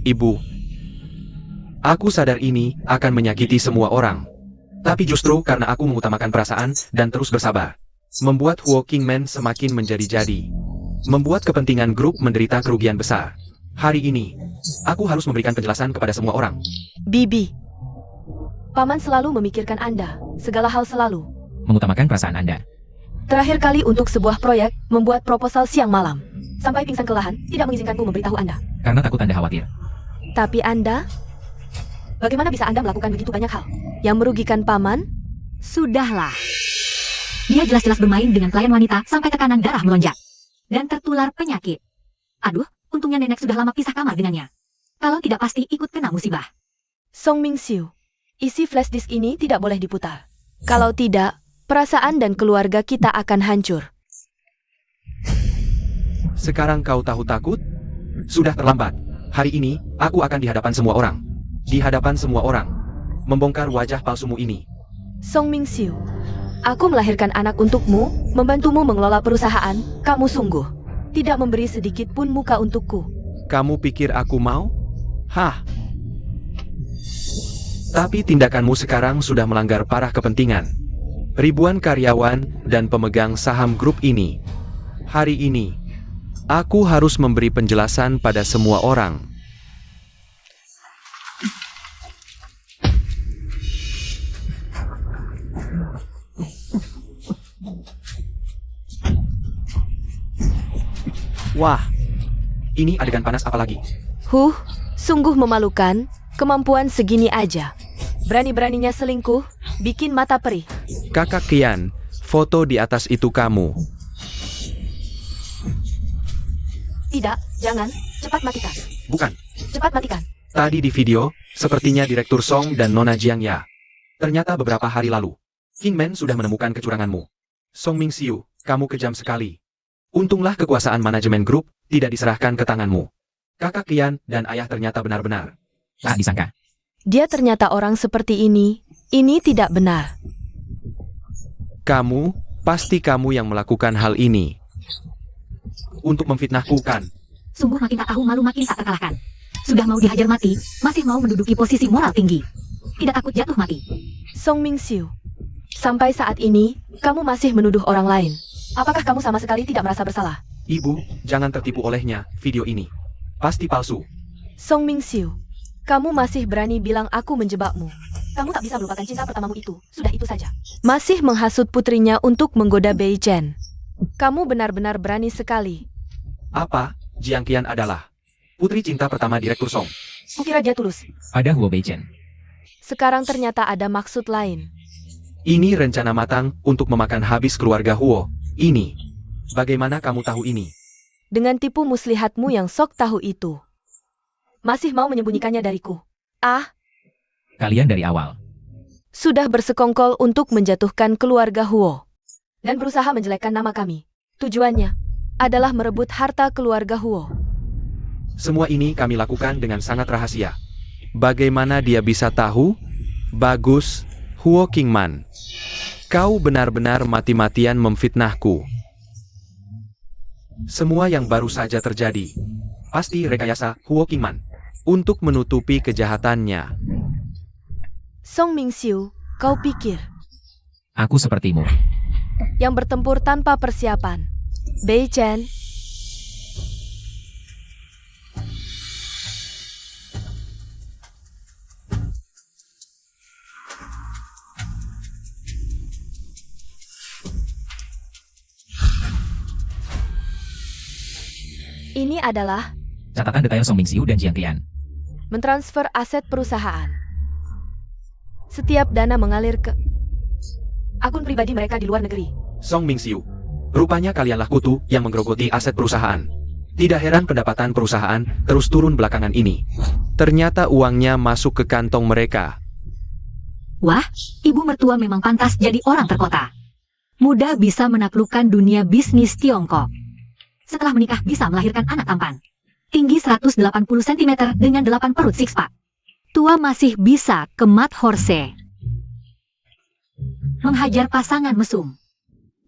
Ibu, aku sadar ini akan menyakiti semua orang. Tapi justru karena aku mengutamakan perasaan dan terus bersabar, membuat Huo Kingman semakin menjadi-jadi. Membuat kepentingan grup menderita kerugian besar. Hari ini, aku harus memberikan penjelasan kepada semua orang. Bibi, Paman selalu memikirkan Anda. segala hal selalu. Mengutamakan perasaan Anda. Terakhir kali untuk sebuah proyek, membuat proposal siang malam. Sampai pingsan kelelahan, tidak mengizinkanku memberitahu Anda. Karena takut Anda khawatir. Tapi Anda, bagaimana bisa Anda melakukan begitu banyak hal? Yang merugikan Paman? Sudahlah. Dia jelas-jelas bermain dengan klien wanita sampai tekanan darah melonjak. Dan tertular penyakit. Aduh, untungnya nenek sudah lama pisah kamar dengannya. Kalau tidak pasti ikut kena musibah. Song Mingxiu, isi flash disk ini tidak boleh diputar. Kalau tidak, perasaan dan keluarga kita akan hancur. Sekarang kau tahu takut? Sudah terlambat. Hari ini, aku akan di hadapan semua orang. Di hadapan semua orang. Membongkar wajah palsumu ini. Song Mingxiu, aku melahirkan anak untukmu, membantumu mengelola perusahaan, kamu sungguh tidak memberi sedikit pun muka untukku. Kamu pikir aku mau? Hah? Tapi tindakanmu sekarang sudah melanggar parah kepentingan. Ribuan karyawan dan pemegang saham grup ini. Hari ini, aku harus memberi penjelasan pada semua orang. Wah, ini adegan panas apa lagi? Sungguh memalukan, kemampuan segini aja. Berani-beraninya selingkuh, bikin mata perih. Kakak Kian, foto di atas itu kamu. Tidak, jangan, cepat matikan. Bukan. Cepat matikan. Tadi di video, sepertinya Direktur Song dan Nona Jiang Ya. Ternyata beberapa hari lalu, Kingman sudah menemukan kecuranganmu. Song Mingxiu, kamu kejam sekali. Untunglah kekuasaan manajemen grup tidak diserahkan ke tanganmu. Kakak Kian dan ayah ternyata benar-benar. Tak disangka. Dia ternyata orang seperti ini tidak benar. Pasti kamu yang melakukan hal ini. Untuk memfitnahku kan? Sungguh makin tak tahu malu makin tak terkalahkan. Sudah mau dihajar mati, masih mau menduduki posisi moral tinggi. Tidak takut jatuh mati. Song Mingxiu, sampai saat ini, kamu masih menuduh orang lain. Apakah kamu sama sekali tidak merasa bersalah? Ibu, jangan tertipu olehnya, video ini. Pasti palsu. Song Mingxiu, kamu masih berani bilang aku menjebakmu. Kamu tak bisa melupakan cinta pertamamu itu, sudah itu saja. Masih menghasut putrinya untuk menggoda Bei Chen. Kamu benar-benar berani sekali. Apa? Jiang Qian adalah putri cinta pertama Direktur Song. Kukira dia tulus. Ada Huo Beichen. Sekarang ternyata ada maksud lain. Ini rencana matang untuk memakan habis keluarga Huo. Ini. Bagaimana kamu tahu ini? Dengan tipu muslihatmu yang sok tahu itu. Masih mau menyembunyikannya dariku. Kalian dari awal. Sudah bersekongkol untuk menjatuhkan keluarga Huo. Dan berusaha menjelekkan nama kami. Tujuannya adalah merebut harta keluarga Huo. Semua ini kami lakukan dengan sangat rahasia. Bagaimana dia bisa tahu? Bagus, Huo Kingman. Kau benar-benar mati-matian memfitnahku. Semua yang baru saja terjadi, pasti rekayasa Huo Kingman untuk menutupi kejahatannya. Song Mingxiu, kau pikir Aku sepertimu. yang bertempur tanpa persiapan. Bei Chen, ini adalah Catatan detail Song Mingxiu dan Jiang Qian. mentransfer aset perusahaan. Setiap dana mengalir ke akun pribadi mereka di luar negeri. Song Mingxiu, rupanya kalianlah kutu yang menggerogoti aset perusahaan. Tidak heran pendapatan perusahaan terus turun belakangan ini. Ternyata uangnya masuk ke kantong mereka. Wah, ibu mertua memang pantas jadi orang terkota. Mudah bisa menaklukkan dunia bisnis Tiongkok. Setelah menikah bisa melahirkan anak tampan. Tinggi 180 cm dengan 8 perut six-pack. Tua masih bisa kemat horse. Menghajar pasangan mesum.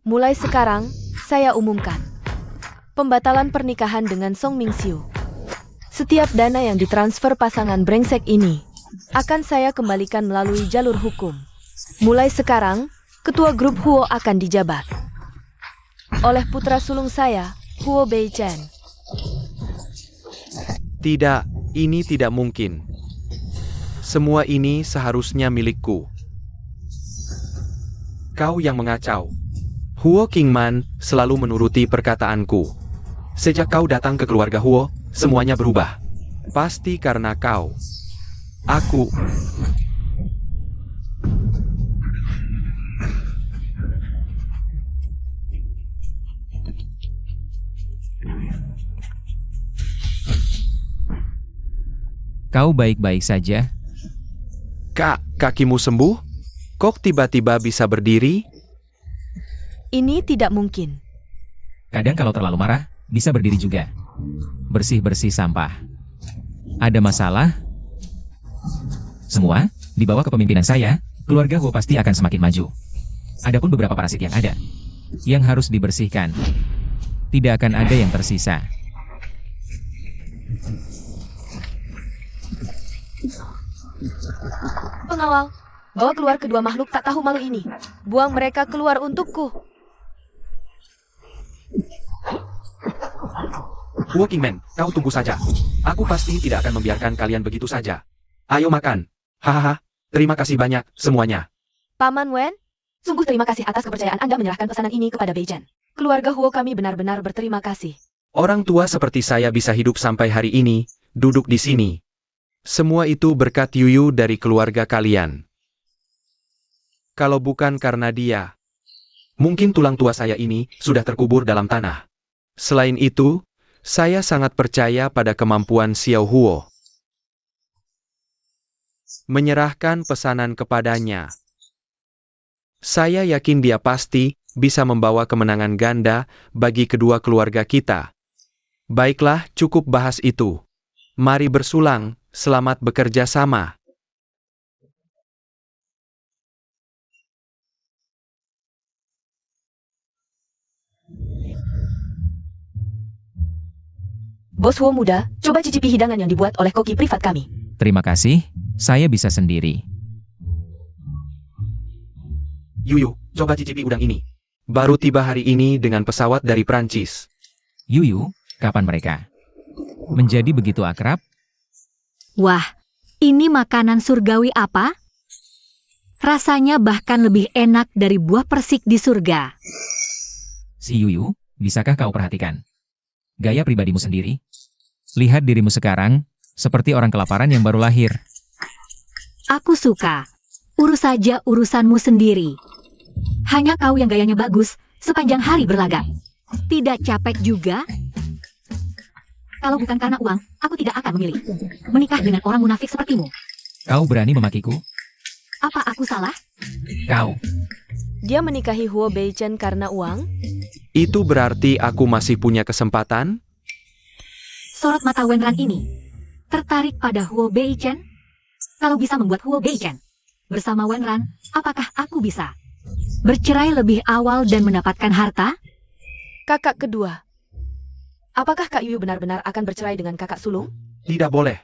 Mulai sekarang, saya umumkan pembatalan pernikahan dengan Song Mingxiu. Setiap dana yang ditransfer pasangan brengsek ini akan saya kembalikan melalui jalur hukum. Mulai sekarang, ketua grup Huo akan dijabat oleh putra sulung saya, Huo Bei Chen. Tidak, ini tidak mungkin. Semua ini seharusnya milikku. Kau yang mengacau. Huo Kingman selalu menuruti perkataanku. Sejak kau datang ke keluarga Huo, semuanya berubah. Pasti karena kau. Aku. Kau baik-baik saja? Kak, kakimu sembuh? Kok tiba-tiba bisa berdiri? Ini tidak mungkin. Kadang kalau terlalu marah, bisa berdiri juga. Bersih-bersih sampah. Ada masalah? Semua, di bawah kepemimpinan saya, keluarga Huo pasti akan semakin maju. Adapun beberapa parasit yang ada, yang harus dibersihkan. Tidak akan ada yang tersisa. Pengawal, bawa keluar kedua makhluk tak tahu malu ini. Buang mereka keluar untukku. Huo Kingman, kau tunggu saja. Aku pasti tidak akan membiarkan kalian begitu saja. Ayo makan. Hahaha, terima kasih banyak, semuanya. Paman Wen, Sungguh terima kasih atas kepercayaan Anda menyerahkan pesanan ini kepada Beijan. keluarga Huo kami benar-benar berterima kasih. Orang tua seperti saya bisa hidup sampai hari ini, duduk di sini. Semua itu berkat Yuyu dari keluarga kalian. Kalau bukan karena dia, mungkin tulang tua saya ini sudah terkubur dalam tanah. Selain itu, saya sangat percaya pada kemampuan Xiao Huo. Menyerahkan pesanan kepadanya. Saya yakin dia pasti bisa membawa kemenangan ganda bagi kedua keluarga kita. Baiklah, cukup bahas itu. Mari bersulang, selamat bekerja sama. Bos Huo muda, coba cicipi hidangan yang dibuat oleh koki privat kami. Terima kasih, saya bisa sendiri. Yuyu, coba cicipi udang ini. Baru tiba hari ini dengan pesawat dari Prancis. Yuyu, kapan mereka menjadi begitu akrab? Wah, ini makanan surgawi apa? Rasanya bahkan lebih enak dari buah persik di surga. Si Yuyu, bisakah kau perhatikan gaya pribadimu sendiri? Lihat dirimu sekarang, seperti orang kelaparan yang baru lahir. Aku suka. Urus saja urusanmu sendiri. Hanya kau yang gayanya bagus sepanjang hari berlagak. Tidak capek juga? Kalau bukan karena uang, aku tidak akan memilih menikah dengan orang munafik sepertimu. Kau berani memakiku? Apa aku salah? Kau. Dia menikahi Huo Beichen karena uang? Itu berarti aku masih punya kesempatan? Sorot mata Wenran ini tertarik pada Huo Beichen? Kalau bisa membuat Huo Beichen bersama Wenran, apakah aku bisa bercerai lebih awal dan mendapatkan harta? Kakak kedua. Apakah Kak Yuyu benar-benar akan bercerai dengan kakak sulung? Tidak boleh.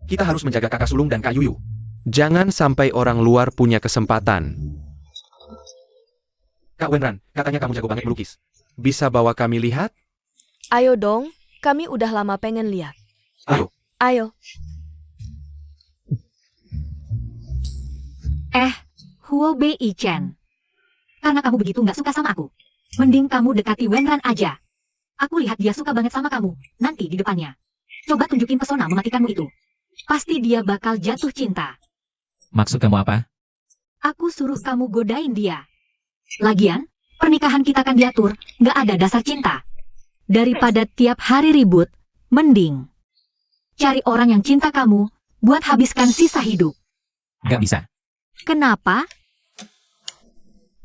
Kita harus menjaga kakak sulung dan Kak Yuyu. Jangan sampai orang luar punya kesempatan. Kak Wenran, katanya kamu jago banget melukis. Bisa bawa kami lihat? Ayo dong, kami udah lama pengen lihat. Ayo. Ayo. Huo Beichen. Karena kamu begitu nggak suka sama aku, mending kamu dekati Wenran aja. Aku lihat dia suka banget sama kamu, nanti di depannya. Coba tunjukin pesona mematikanmu itu. Pasti dia bakal jatuh cinta. Maksud kamu apa? Aku suruh kamu godain dia. Lagian, pernikahan kita kan diatur, nggak ada dasar cinta. Daripada tiap hari ribut, mending cari orang yang cinta kamu, buat habiskan sisa hidup. Gak bisa. Kenapa?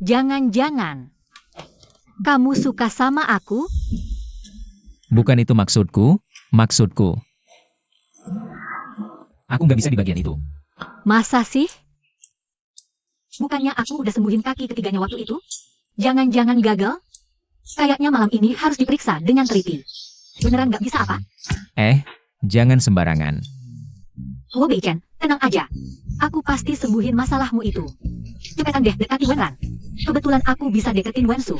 Jangan-jangan kamu suka sama aku? Bukan itu maksudku. Aku gak bisa di bagian itu. Masa sih? Bukannya aku udah sembuhin kaki ketiganya waktu itu? Jangan-jangan gagal? Kayaknya malam ini harus diperiksa dengan teliti. Beneran gak bisa apa? Jangan sembarangan. Huo Beichen, tenang aja. Aku pasti sembuhin masalahmu itu. Cepetan deh dekati Wenran. Kebetulan aku bisa deketin Wensu.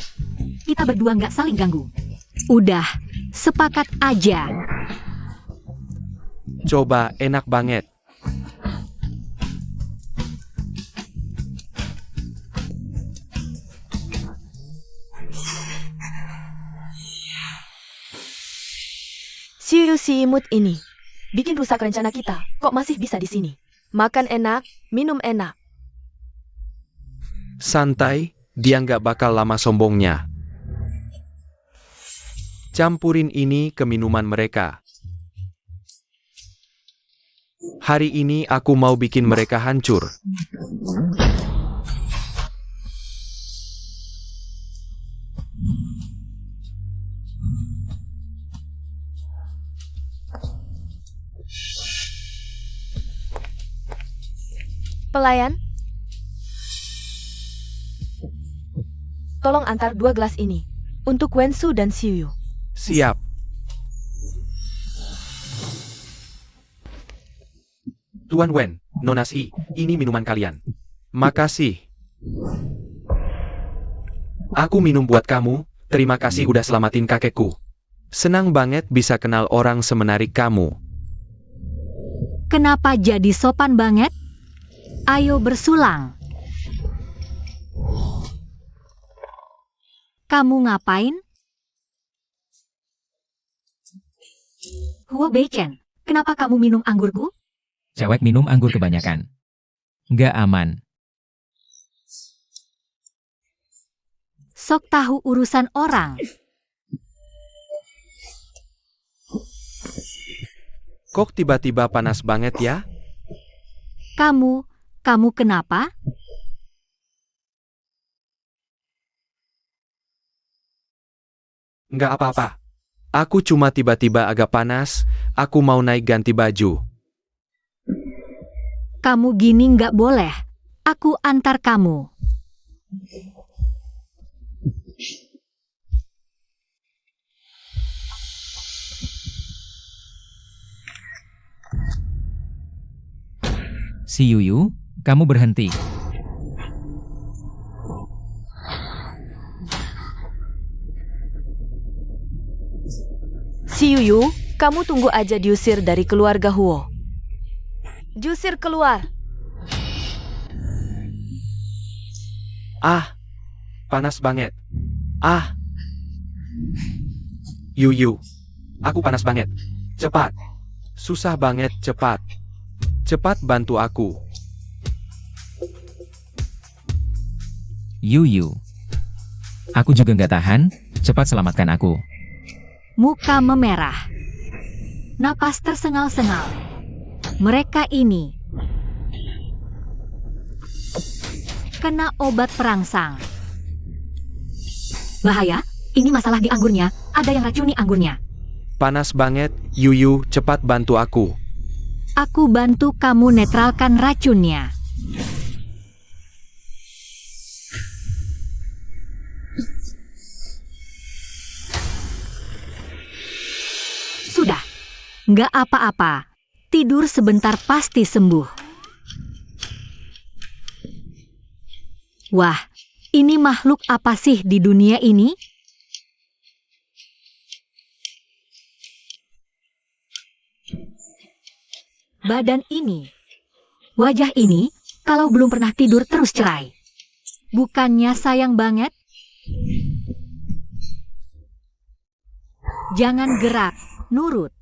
Kita berdua nggak saling ganggu. Udah, sepakat aja. Coba, enak banget. Siu si imut ini. Bikin rusak rencana kita. Kok masih bisa di sini? Makan enak, minum enak. Santai, dia nggak bakal lama sombongnya. Campurin ini ke minuman mereka. Hari ini aku mau bikin mereka hancur. Pelayan, tolong antar 2 gelas ini untuk Wensu dan Siu. Siap. Tuan Wen, Nona Si, ini minuman kalian. Makasih. Aku minum buat kamu, terima kasih udah selamatin kakekku. Senang banget bisa kenal orang semenarik kamu. Kenapa jadi sopan banget? Ayo bersulang. Kamu ngapain? Huo Beichen, kenapa kamu minum anggurku? Cewek minum anggur kebanyakan. Nggak aman. Sok tahu urusan orang. Kok tiba-tiba panas banget ya? Kamu kenapa? Nggak apa-apa. Aku cuma tiba-tiba agak panas, aku mau naik ganti baju. Kamu gini nggak boleh. Aku antar kamu. Si Yuyu, kamu berhenti. Si Yuyu, kamu tunggu aja diusir dari keluarga Huo. Diusir keluar. Ah, panas banget. Ah. Yuyu, aku panas banget. Cepat. Susah banget, cepat. Cepat bantu aku. Yuyu. Aku juga nggak tahan, cepat selamatkan aku. Muka memerah. Napas tersengal-sengal. Mereka ini kena obat perangsang. Bahaya, ini masalah di anggurnya. Ada yang racuni anggurnya. Panas banget, Yuyu, cepat bantu aku. Aku bantu kamu netralkan racunnya. Sudah, nggak apa-apa. Tidur sebentar pasti sembuh. Wah, ini makhluk apa sih di dunia ini? Badan ini, wajah ini, kalau belum pernah tidur terus cerai. Bukannya sayang banget? Jangan gerak, nurut.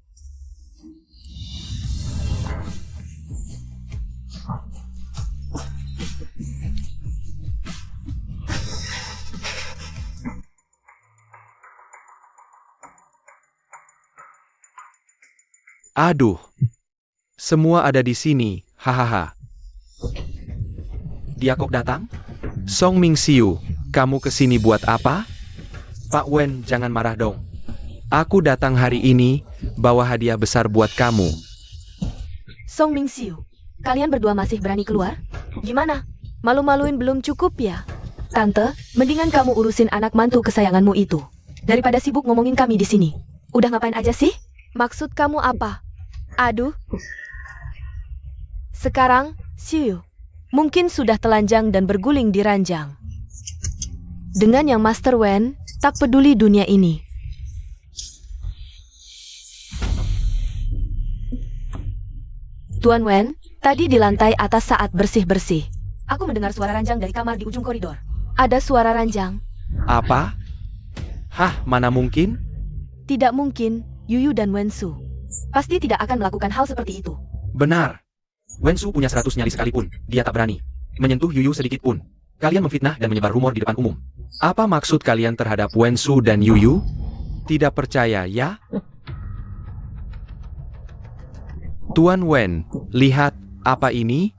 Aduh. Semua ada di sini, hahaha. Dia kok datang? Song Ming Siu, kamu kesini buat apa? Pak Wen, jangan marah dong. Aku datang hari ini, bawa hadiah besar buat kamu. Song Ming Siu, kalian berdua masih berani keluar? Gimana? Malu-maluin belum cukup ya? Tante, mendingan kamu urusin anak mantu kesayanganmu itu. Daripada sibuk ngomongin kami di sini. Udah ngapain aja sih? Maksud kamu apa? Aduh. Sekarang, Siu, mungkin sudah telanjang dan berguling di ranjang. Dengan yang Master Wen, tak peduli dunia ini. Tuan Wen, tadi di lantai atas saat bersih-bersih, aku mendengar suara ranjang dari kamar di ujung koridor. Ada suara ranjang. Apa? Hah, mana mungkin? Tidak mungkin, Yuyu dan Wensu pasti tidak akan melakukan hal seperti itu. Benar. Wensu punya 100 nyali sekalipun, dia tak berani menyentuh Yuyu sedikit pun. Kalian memfitnah dan menyebar rumor di depan umum. Apa maksud kalian terhadap Wensu dan Yuyu? Tidak percaya, ya? Tuan Wen, lihat apa ini?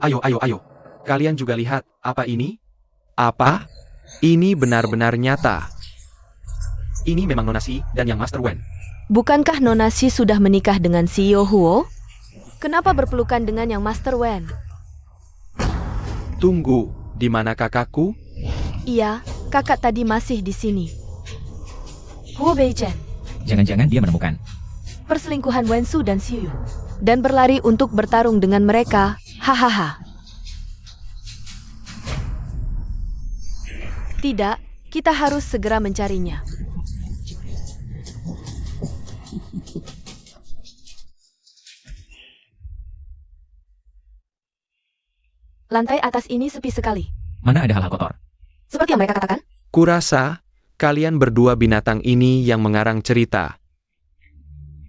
Ayo, ayo, ayo. Kalian juga lihat apa ini? Apa? Ini benar-benar nyata. Ini memang Nona Si dan yang Master Wen. Bukankah Nona Si sudah menikah dengan CEO Huo? Kenapa berpelukan dengan yang Master Wen? Tunggu, di mana kakakku? Iya, kakak tadi masih di sini. Huo Beichen, Jangan-jangan dia menemukan. perselingkuhan Wensu dan Xiu dan berlari untuk bertarung dengan mereka. Hahaha. Tidak, kita harus segera mencarinya. Lantai atas ini sepi sekali. Mana ada hal-hal kotor? Seperti yang mereka katakan. Kurasa, kalian berdua binatang ini yang mengarang cerita.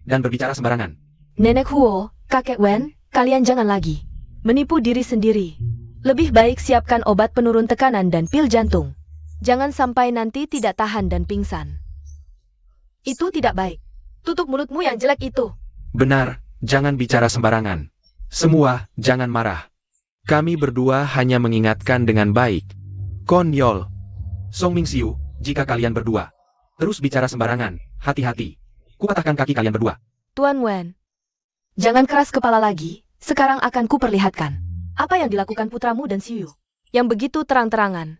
Dan berbicara sembarangan. Nenek Huo, kakek Wen, kalian jangan lagi menipu diri sendiri. Lebih baik siapkan obat penurun tekanan dan pil jantung. Jangan sampai nanti tidak tahan dan pingsan. Itu tidak baik. Tutup mulutmu yang jelek itu. Benar, jangan bicara sembarangan. Semua, jangan marah. Kami berdua hanya mengingatkan dengan baik. Konyol. Song Mingxiu, jika kalian berdua terus bicara sembarangan, hati-hati. Kupatahkan kaki kalian berdua. Tuan Wen, jangan keras kepala lagi. Sekarang akan kuperlihatkan apa yang dilakukan putramu dan Xiu yang begitu terang-terangan.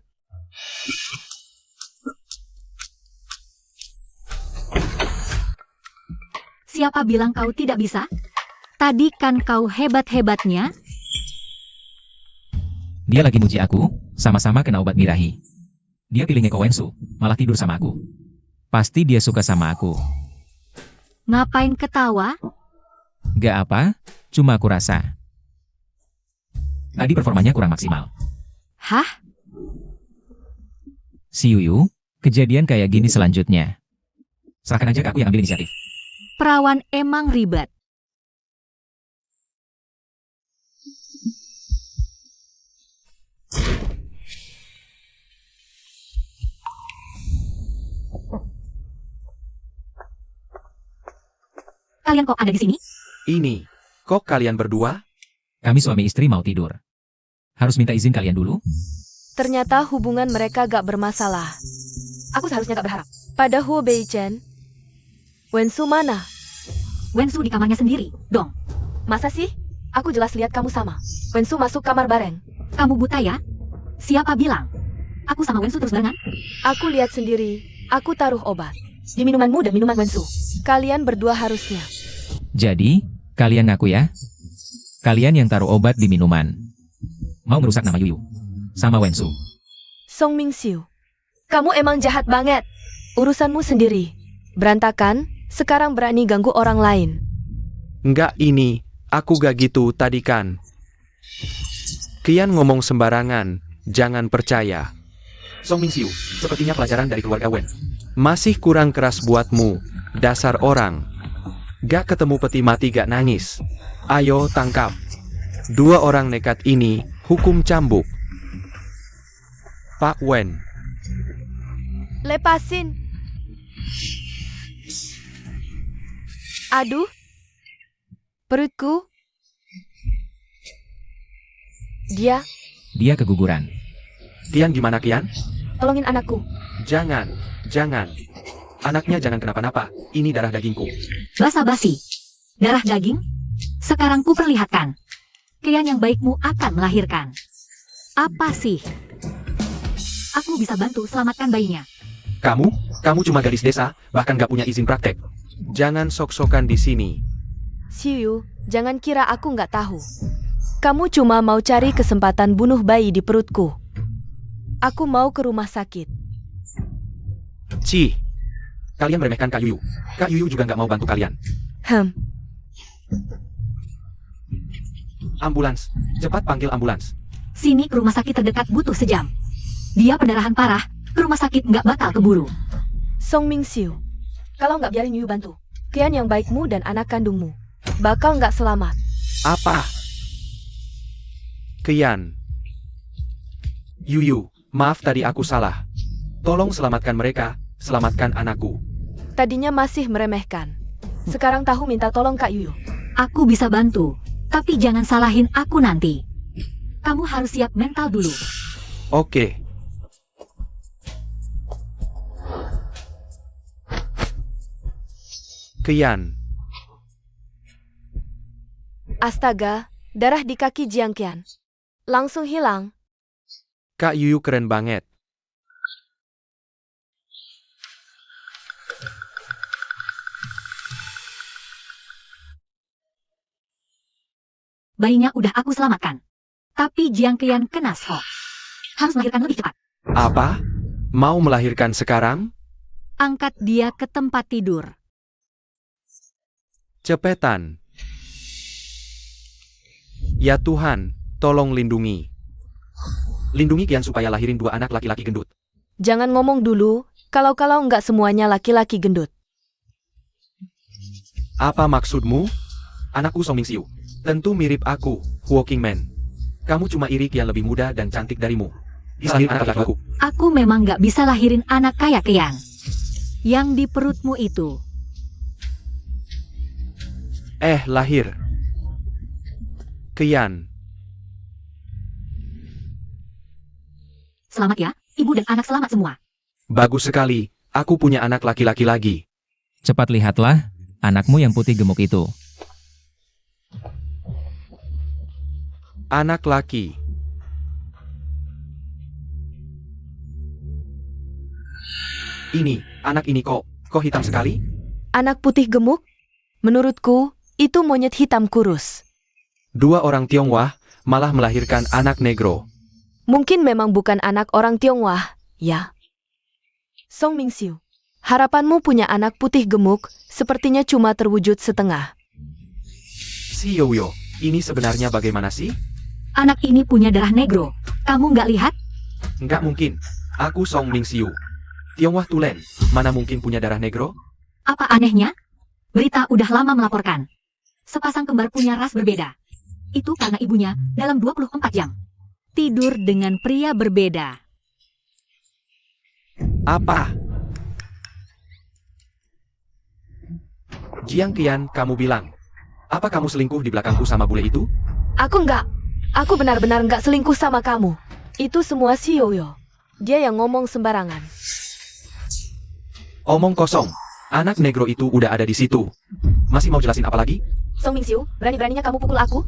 Siapa bilang kau tidak bisa? Tadi kan kau hebat-hebatnya. Dia lagi muji aku, sama-sama kena obat birahi. Dia pilih Ngeko Wensu, malah tidur sama aku. Pasti dia suka sama aku. Ngapain ketawa? Gak apa, cuma aku rasa. Tadi performanya kurang maksimal. Hah? Si Yuyu, kejadian kayak gini selanjutnya. Serahkan aja ke aku yang ambil inisiatif. Perawan emang ribet. Kalian kok ada di sini? Ini, kok kalian berdua? Kami suami istri mau tidur. Harus minta izin kalian dulu? Ternyata hubungan mereka gak bermasalah. Aku seharusnya gak berharap. Pada Huo Beichen, Wensu mana? Wensu di kamarnya sendiri, dong. Masa sih? Aku jelas lihat kamu sama. Wensu masuk kamar bareng. Kamu buta ya? Siapa bilang? Aku sama Wensu terus barengan? Aku lihat sendiri. Aku taruh obat di minumanmu dan minuman Wensu. Kalian berdua harusnya. Jadi, kalian ngaku ya? Kalian yang taruh obat di minuman. Mau merusak nama Yuyu. Sama Wensu. Song Mingxiu, kamu emang jahat banget. Urusanmu sendiri. Berantakan, sekarang berani ganggu orang lain. Enggak ini, aku gak gitu tadi kan. Kian ngomong sembarangan, jangan percaya. Song Mingxiu, sepertinya pelajaran dari keluarga Wen. Masih kurang keras buatmu, dasar orang. Gak ketemu peti mati gak nangis. Ayo tangkap. 2 orang nekat ini, hukum cambuk. Pak Wen. Lepasin. Aduh. Perutku. Dia, Dia keguguran. Tian gimana Kian? tolongin anakku. Jangan, jangan. Anaknya jangan kenapa-napa, ini darah dagingku. Basa-basi. Darah daging? Sekarang ku perlihatkan. Kian yang baikmu akan melahirkan. Apa sih? Aku bisa bantu selamatkan bayinya. Kamu cuma gadis desa, bahkan gak punya izin praktek. Jangan sok-sokan di sini. Xiu, jangan kira aku nggak tahu. Kamu cuma mau cari kesempatan bunuh bayi di perutku. Aku mau ke rumah sakit. Ci, kalian meremehkan Kak Yuyu. Kak Yuyu juga gak mau bantu kalian. Ambulans, cepat panggil ambulans. Sini ke rumah sakit terdekat butuh sejam. Dia pendarahan parah, ke rumah sakit nggak bakal keburu. Song Mingxiu, kalau nggak biarin Yuyu bantu, Qian yang baikmu dan anak kandungmu bakal nggak selamat. Apa? Qian. Yuyu, maaf tadi aku salah. Tolong selamatkan mereka, selamatkan anakku. Tadinya masih meremehkan. Sekarang tahu minta tolong Kak Yuyu. Aku bisa bantu, tapi jangan salahin aku nanti. Kamu harus siap mental dulu. Oke. Qian. Astaga, darah di kaki Jiang Qian langsung hilang. Kak Yuyu keren banget. Bayinya udah aku selamatkan. Tapi Jiang Qian kena shock. Harus melahirkan lebih cepat. Apa? Mau melahirkan sekarang? Angkat dia ke tempat tidur. Cepetan. Ya Tuhan, tolong lindungi. Lindungi Qian supaya lahirin 2 anak laki-laki gendut. Jangan ngomong dulu, kalau nggak semuanya laki-laki gendut. Apa maksudmu? Anakku Song Mingxiu. Tentu mirip aku, Walking Man. Kamu cuma iri Qian lebih muda dan cantik darimu. Bisa lahirin anak laki-lakiku. Aku memang nggak bisa lahirin anak kayak Qian. Yang di perutmu itu. Lahir. Qian. Selamat ya, ibu dan anak selamat semua. Bagus sekali, aku punya anak laki-laki lagi. Cepat lihatlah, anakmu yang putih gemuk itu. Anak laki. Ini, anak ini kok hitam sekali? Anak putih gemuk? Menurutku, itu monyet hitam kurus. 2 orang Tionghoa malah melahirkan anak negro. Mungkin memang bukan anak orang Tionghoa, ya. Song Mingxiu, harapanmu punya anak putih gemuk, sepertinya cuma terwujud setengah. Si Yoyo, ini sebenarnya bagaimana sih? Anak ini punya darah negro. Kamu nggak lihat? Nggak mungkin. Aku Song Mingxiu. Tionghoa tulen, mana mungkin punya darah negro? Apa anehnya? Berita udah lama melaporkan. Sepasang kembar punya ras berbeda. Itu karena ibunya dalam 24 jam tidur dengan pria berbeda. Apa? Jiang Qian, kamu bilang. Apa kamu selingkuh di belakangku sama bule itu? Aku nggak. Aku benar-benar nggak selingkuh sama kamu. Itu semua si Yoyo. Dia yang ngomong sembarangan. Omong kosong. Anak negro itu udah ada di situ. Masih mau jelasin apa lagi? Song Mingxiu, berani-beraninya kamu pukul aku?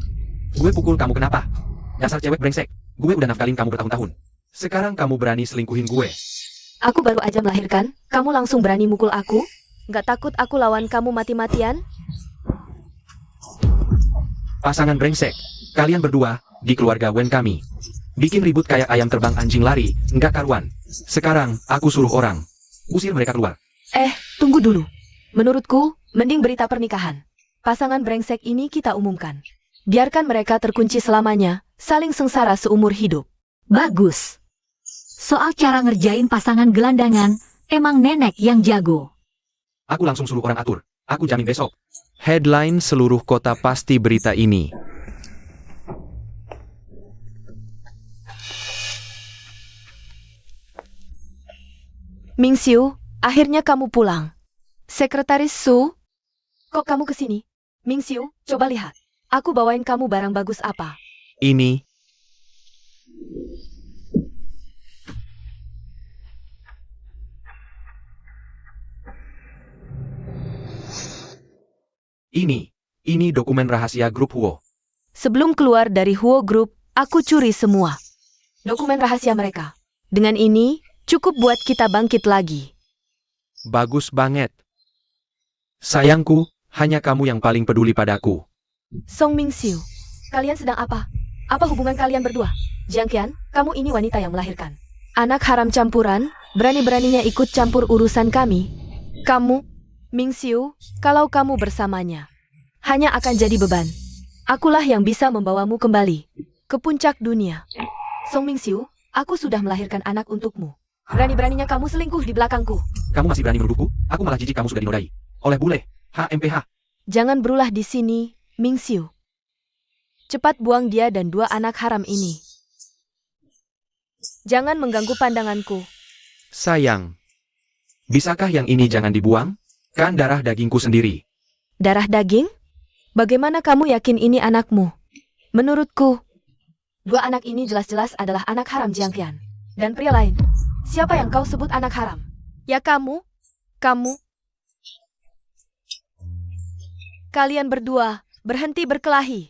Gue pukul kamu kenapa? Dasar cewek brengsek. Gue udah nafkalin kamu bertahun-tahun. Sekarang kamu berani selingkuhin gue. Aku baru aja melahirkan, kamu langsung berani mukul aku? Nggak takut aku lawan kamu mati-matian? Pasangan brengsek. Kalian berdua, di keluarga Wen kami. Bikin ribut kayak ayam terbang anjing lari, nggak karuan. Sekarang, aku suruh orang. Usir mereka keluar. Tunggu dulu. Menurutku, mending berita pernikahan. Pasangan brengsek ini kita umumkan. Biarkan mereka terkunci selamanya, saling sengsara seumur hidup. Bagus. Soal cara ngerjain pasangan gelandangan, emang nenek yang jago. Aku langsung suruh orang atur. Aku jamin besok. Headline seluruh kota pasti berita ini. Mingxiu, akhirnya kamu pulang. Sekretaris Su, kok kamu kesini? Mingxiu, coba lihat. Aku bawain kamu barang bagus apa. Ini. Ini dokumen rahasia grup Huo. Sebelum keluar dari Huo Group, aku curi semua dokumen rahasia mereka. Dengan ini, cukup buat kita bangkit lagi. Bagus banget. Sayangku, hanya kamu yang paling peduli padaku. Song Mingxiu, kalian sedang apa? Apa hubungan kalian berdua? Jiang Qian, kamu ini wanita yang melahirkan. Anak haram campuran, berani-beraninya ikut campur urusan kami. Kamu, Mingxiu, kalau kamu bersamanya, hanya akan jadi beban. Akulah yang bisa membawamu kembali ke puncak dunia. Song Mingxiu, aku sudah melahirkan anak untukmu. Berani-beraninya kamu selingkuh di belakangku. Kamu masih berani menuduhku? Aku malah jijik kamu sudah dinodai. Oleh bule, HMPH. Jangan berulah di sini, Ming Xiu. Cepat buang dia dan dua anak haram ini. Jangan mengganggu pandanganku. Sayang. Bisakah yang ini jangan dibuang? Kan darah dagingku sendiri. Darah daging? Bagaimana kamu yakin ini anakmu? Menurutku, dua anak ini jelas-jelas adalah anak haram Jiang Qian. Dan pria lain. Siapa yang kau sebut anak haram? Ya kamu? Kamu? Kalian berdua, berhenti berkelahi.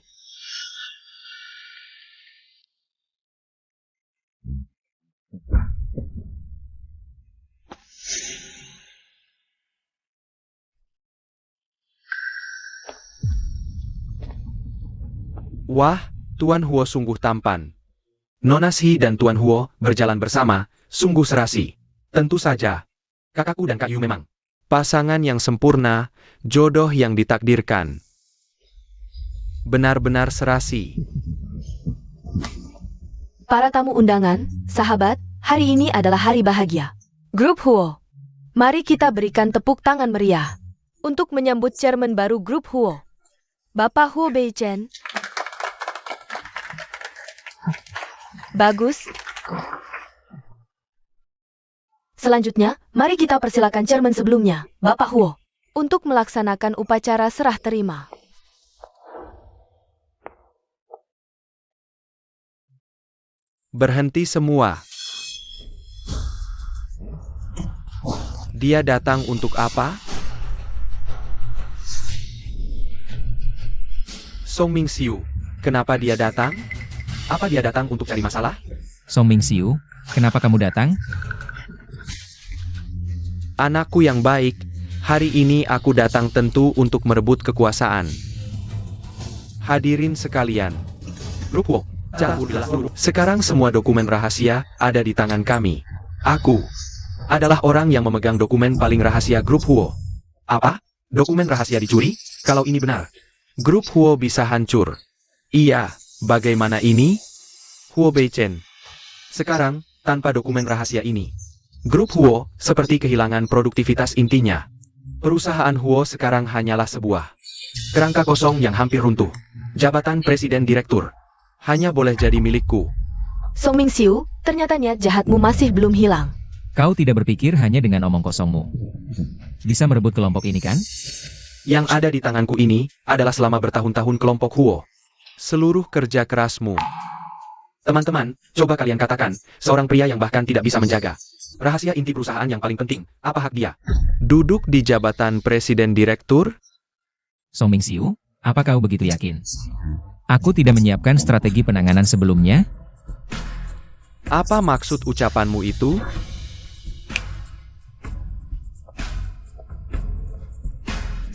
Wah, Tuan Huo sungguh tampan. Nona Shi dan Tuan Huo berjalan bersama, sungguh serasi. Tentu saja, kakakku dan Kak Yu memang pasangan yang sempurna, jodoh yang ditakdirkan. Benar-benar serasi. Para tamu undangan, sahabat, hari ini adalah hari bahagia. Grup Huo. Mari kita berikan tepuk tangan meriah untuk menyambut chairman baru Grup Huo, Bapak Huo Beichen. Bagus. Selanjutnya, mari kita persilakan chairman sebelumnya, Bapak Huo, untuk melaksanakan upacara serah terima. Berhenti semua. Dia datang untuk apa? Song Ming Xiu, kenapa dia datang? Apa dia datang untuk cari masalah? Song Ming Xiu, kenapa kamu datang? Anakku yang baik, hari ini aku datang tentu untuk merebut kekuasaan. Hadirin sekalian. Grup Huo, sekarang semua dokumen rahasia ada di tangan kami. Aku adalah orang yang memegang dokumen paling rahasia Grup Huo. Apa? Dokumen rahasia dicuri? Kalau ini benar, Grup Huo bisa hancur. Iya, bagaimana ini? Huo Beichen. Sekarang, tanpa dokumen rahasia ini, Grup Huo seperti kehilangan produktivitas intinya. Perusahaan Huo sekarang hanyalah sebuah kerangka kosong yang hampir runtuh. Jabatan Presiden Direktur hanya boleh jadi milikku. Song Ming Xiu, ternyata niat jahatmu masih belum hilang. Kau tidak berpikir hanya dengan omong kosongmu. Bisa merebut kelompok ini kan? Yang ada di tanganku ini adalah selama bertahun-tahun kelompok Huo. Seluruh kerja kerasmu. Teman-teman, coba kalian katakan, seorang pria yang bahkan tidak bisa menjaga rahasia inti perusahaan yang paling penting, apa hak dia? Duduk di jabatan Presiden Direktur? Song Ming Xiu, apa kau begitu yakin? Aku tidak menyiapkan strategi penanganan sebelumnya. Apa maksud ucapanmu itu?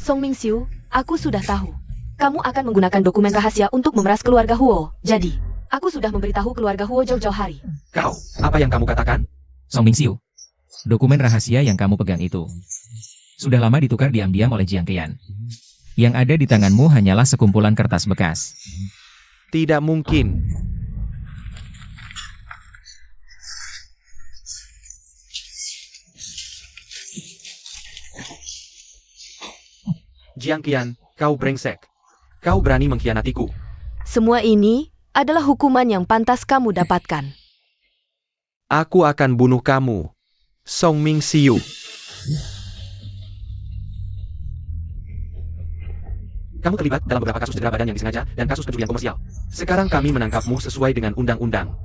Song Ming Xiu, aku sudah tahu. Kamu akan menggunakan dokumen rahasia untuk memeras keluarga Huo. Jadi, aku sudah memberitahu keluarga Huo jauh-jauh hari. Kau, apa yang kamu katakan? Song Ming Xiu, dokumen rahasia yang kamu pegang itu sudah lama ditukar diam-diam oleh Jiang Qian. Yang ada di tanganmu hanyalah sekumpulan kertas bekas. Tidak mungkin. Jiang Qian, kau brengsek. Kau berani mengkhianatiku. Semua ini adalah hukuman yang pantas kamu dapatkan. Aku akan bunuh kamu, Song Ming Xiu. Kamu terlibat dalam beberapa kasus cedera badan yang disengaja dan kasus pencurian komersial. Sekarang kami menangkapmu sesuai dengan undang-undang.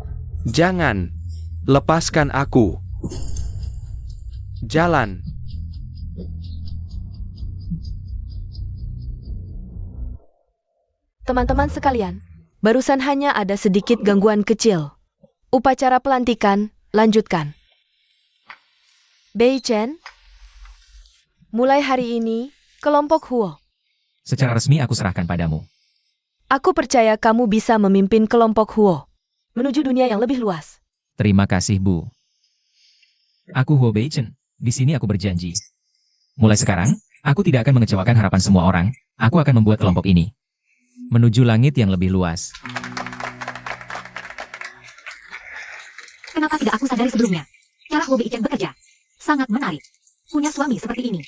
Jangan lepaskan aku. Jalan. Teman-teman sekalian, barusan hanya ada sedikit gangguan kecil. Upacara pelantikan, lanjutkan. Beichen, mulai hari ini, kelompok Huo. Secara resmi aku serahkan padamu. Aku percaya kamu bisa memimpin kelompok Huo menuju dunia yang lebih luas. Terima kasih, Bu. Aku Huo Beichen. Di sini aku berjanji. Mulai sekarang, aku tidak akan mengecewakan harapan semua orang. Aku akan membuat kelompok ini menuju langit yang lebih luas. Kenapa tidak aku sadari sebelumnya? Cara Huo Beichen bekerja sangat menarik. Punya suami seperti ini.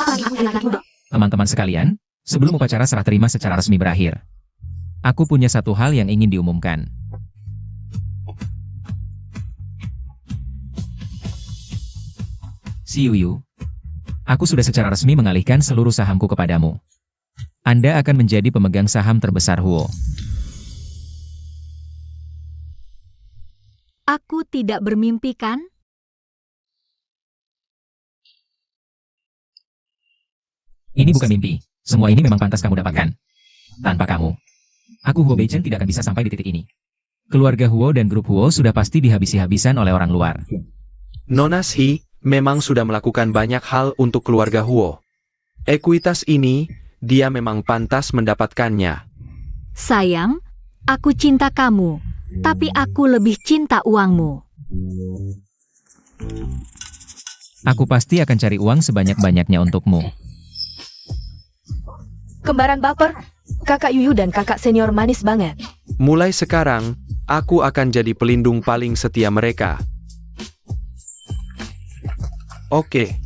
Apalagi aku laki-laki muda. Teman-teman sekalian, sebelum upacara serah terima secara resmi berakhir, aku punya satu hal yang ingin diumumkan. Si Yuyu, aku sudah secara resmi mengalihkan seluruh sahamku kepadamu. Anda akan menjadi pemegang saham terbesar Huo. Aku tidak bermimpi kan? Ini bukan mimpi. Semua ini memang pantas kamu dapatkan. Tanpa kamu, aku Huo Beichen tidak akan bisa sampai di titik ini. Keluarga Huo dan grup Huo sudah pasti dihabisi-habisan oleh orang luar. Nona Shi memang sudah melakukan banyak hal untuk keluarga Huo. Ekuitas ini, dia memang pantas mendapatkannya. Sayang, aku cinta kamu, tapi aku lebih cinta uangmu. Aku pasti akan cari uang sebanyak-banyaknya untukmu. Kembaran baper. Kakak Yuyu dan kakak senior manis banget. Mulai sekarang, aku akan jadi pelindung paling setia mereka. Oke,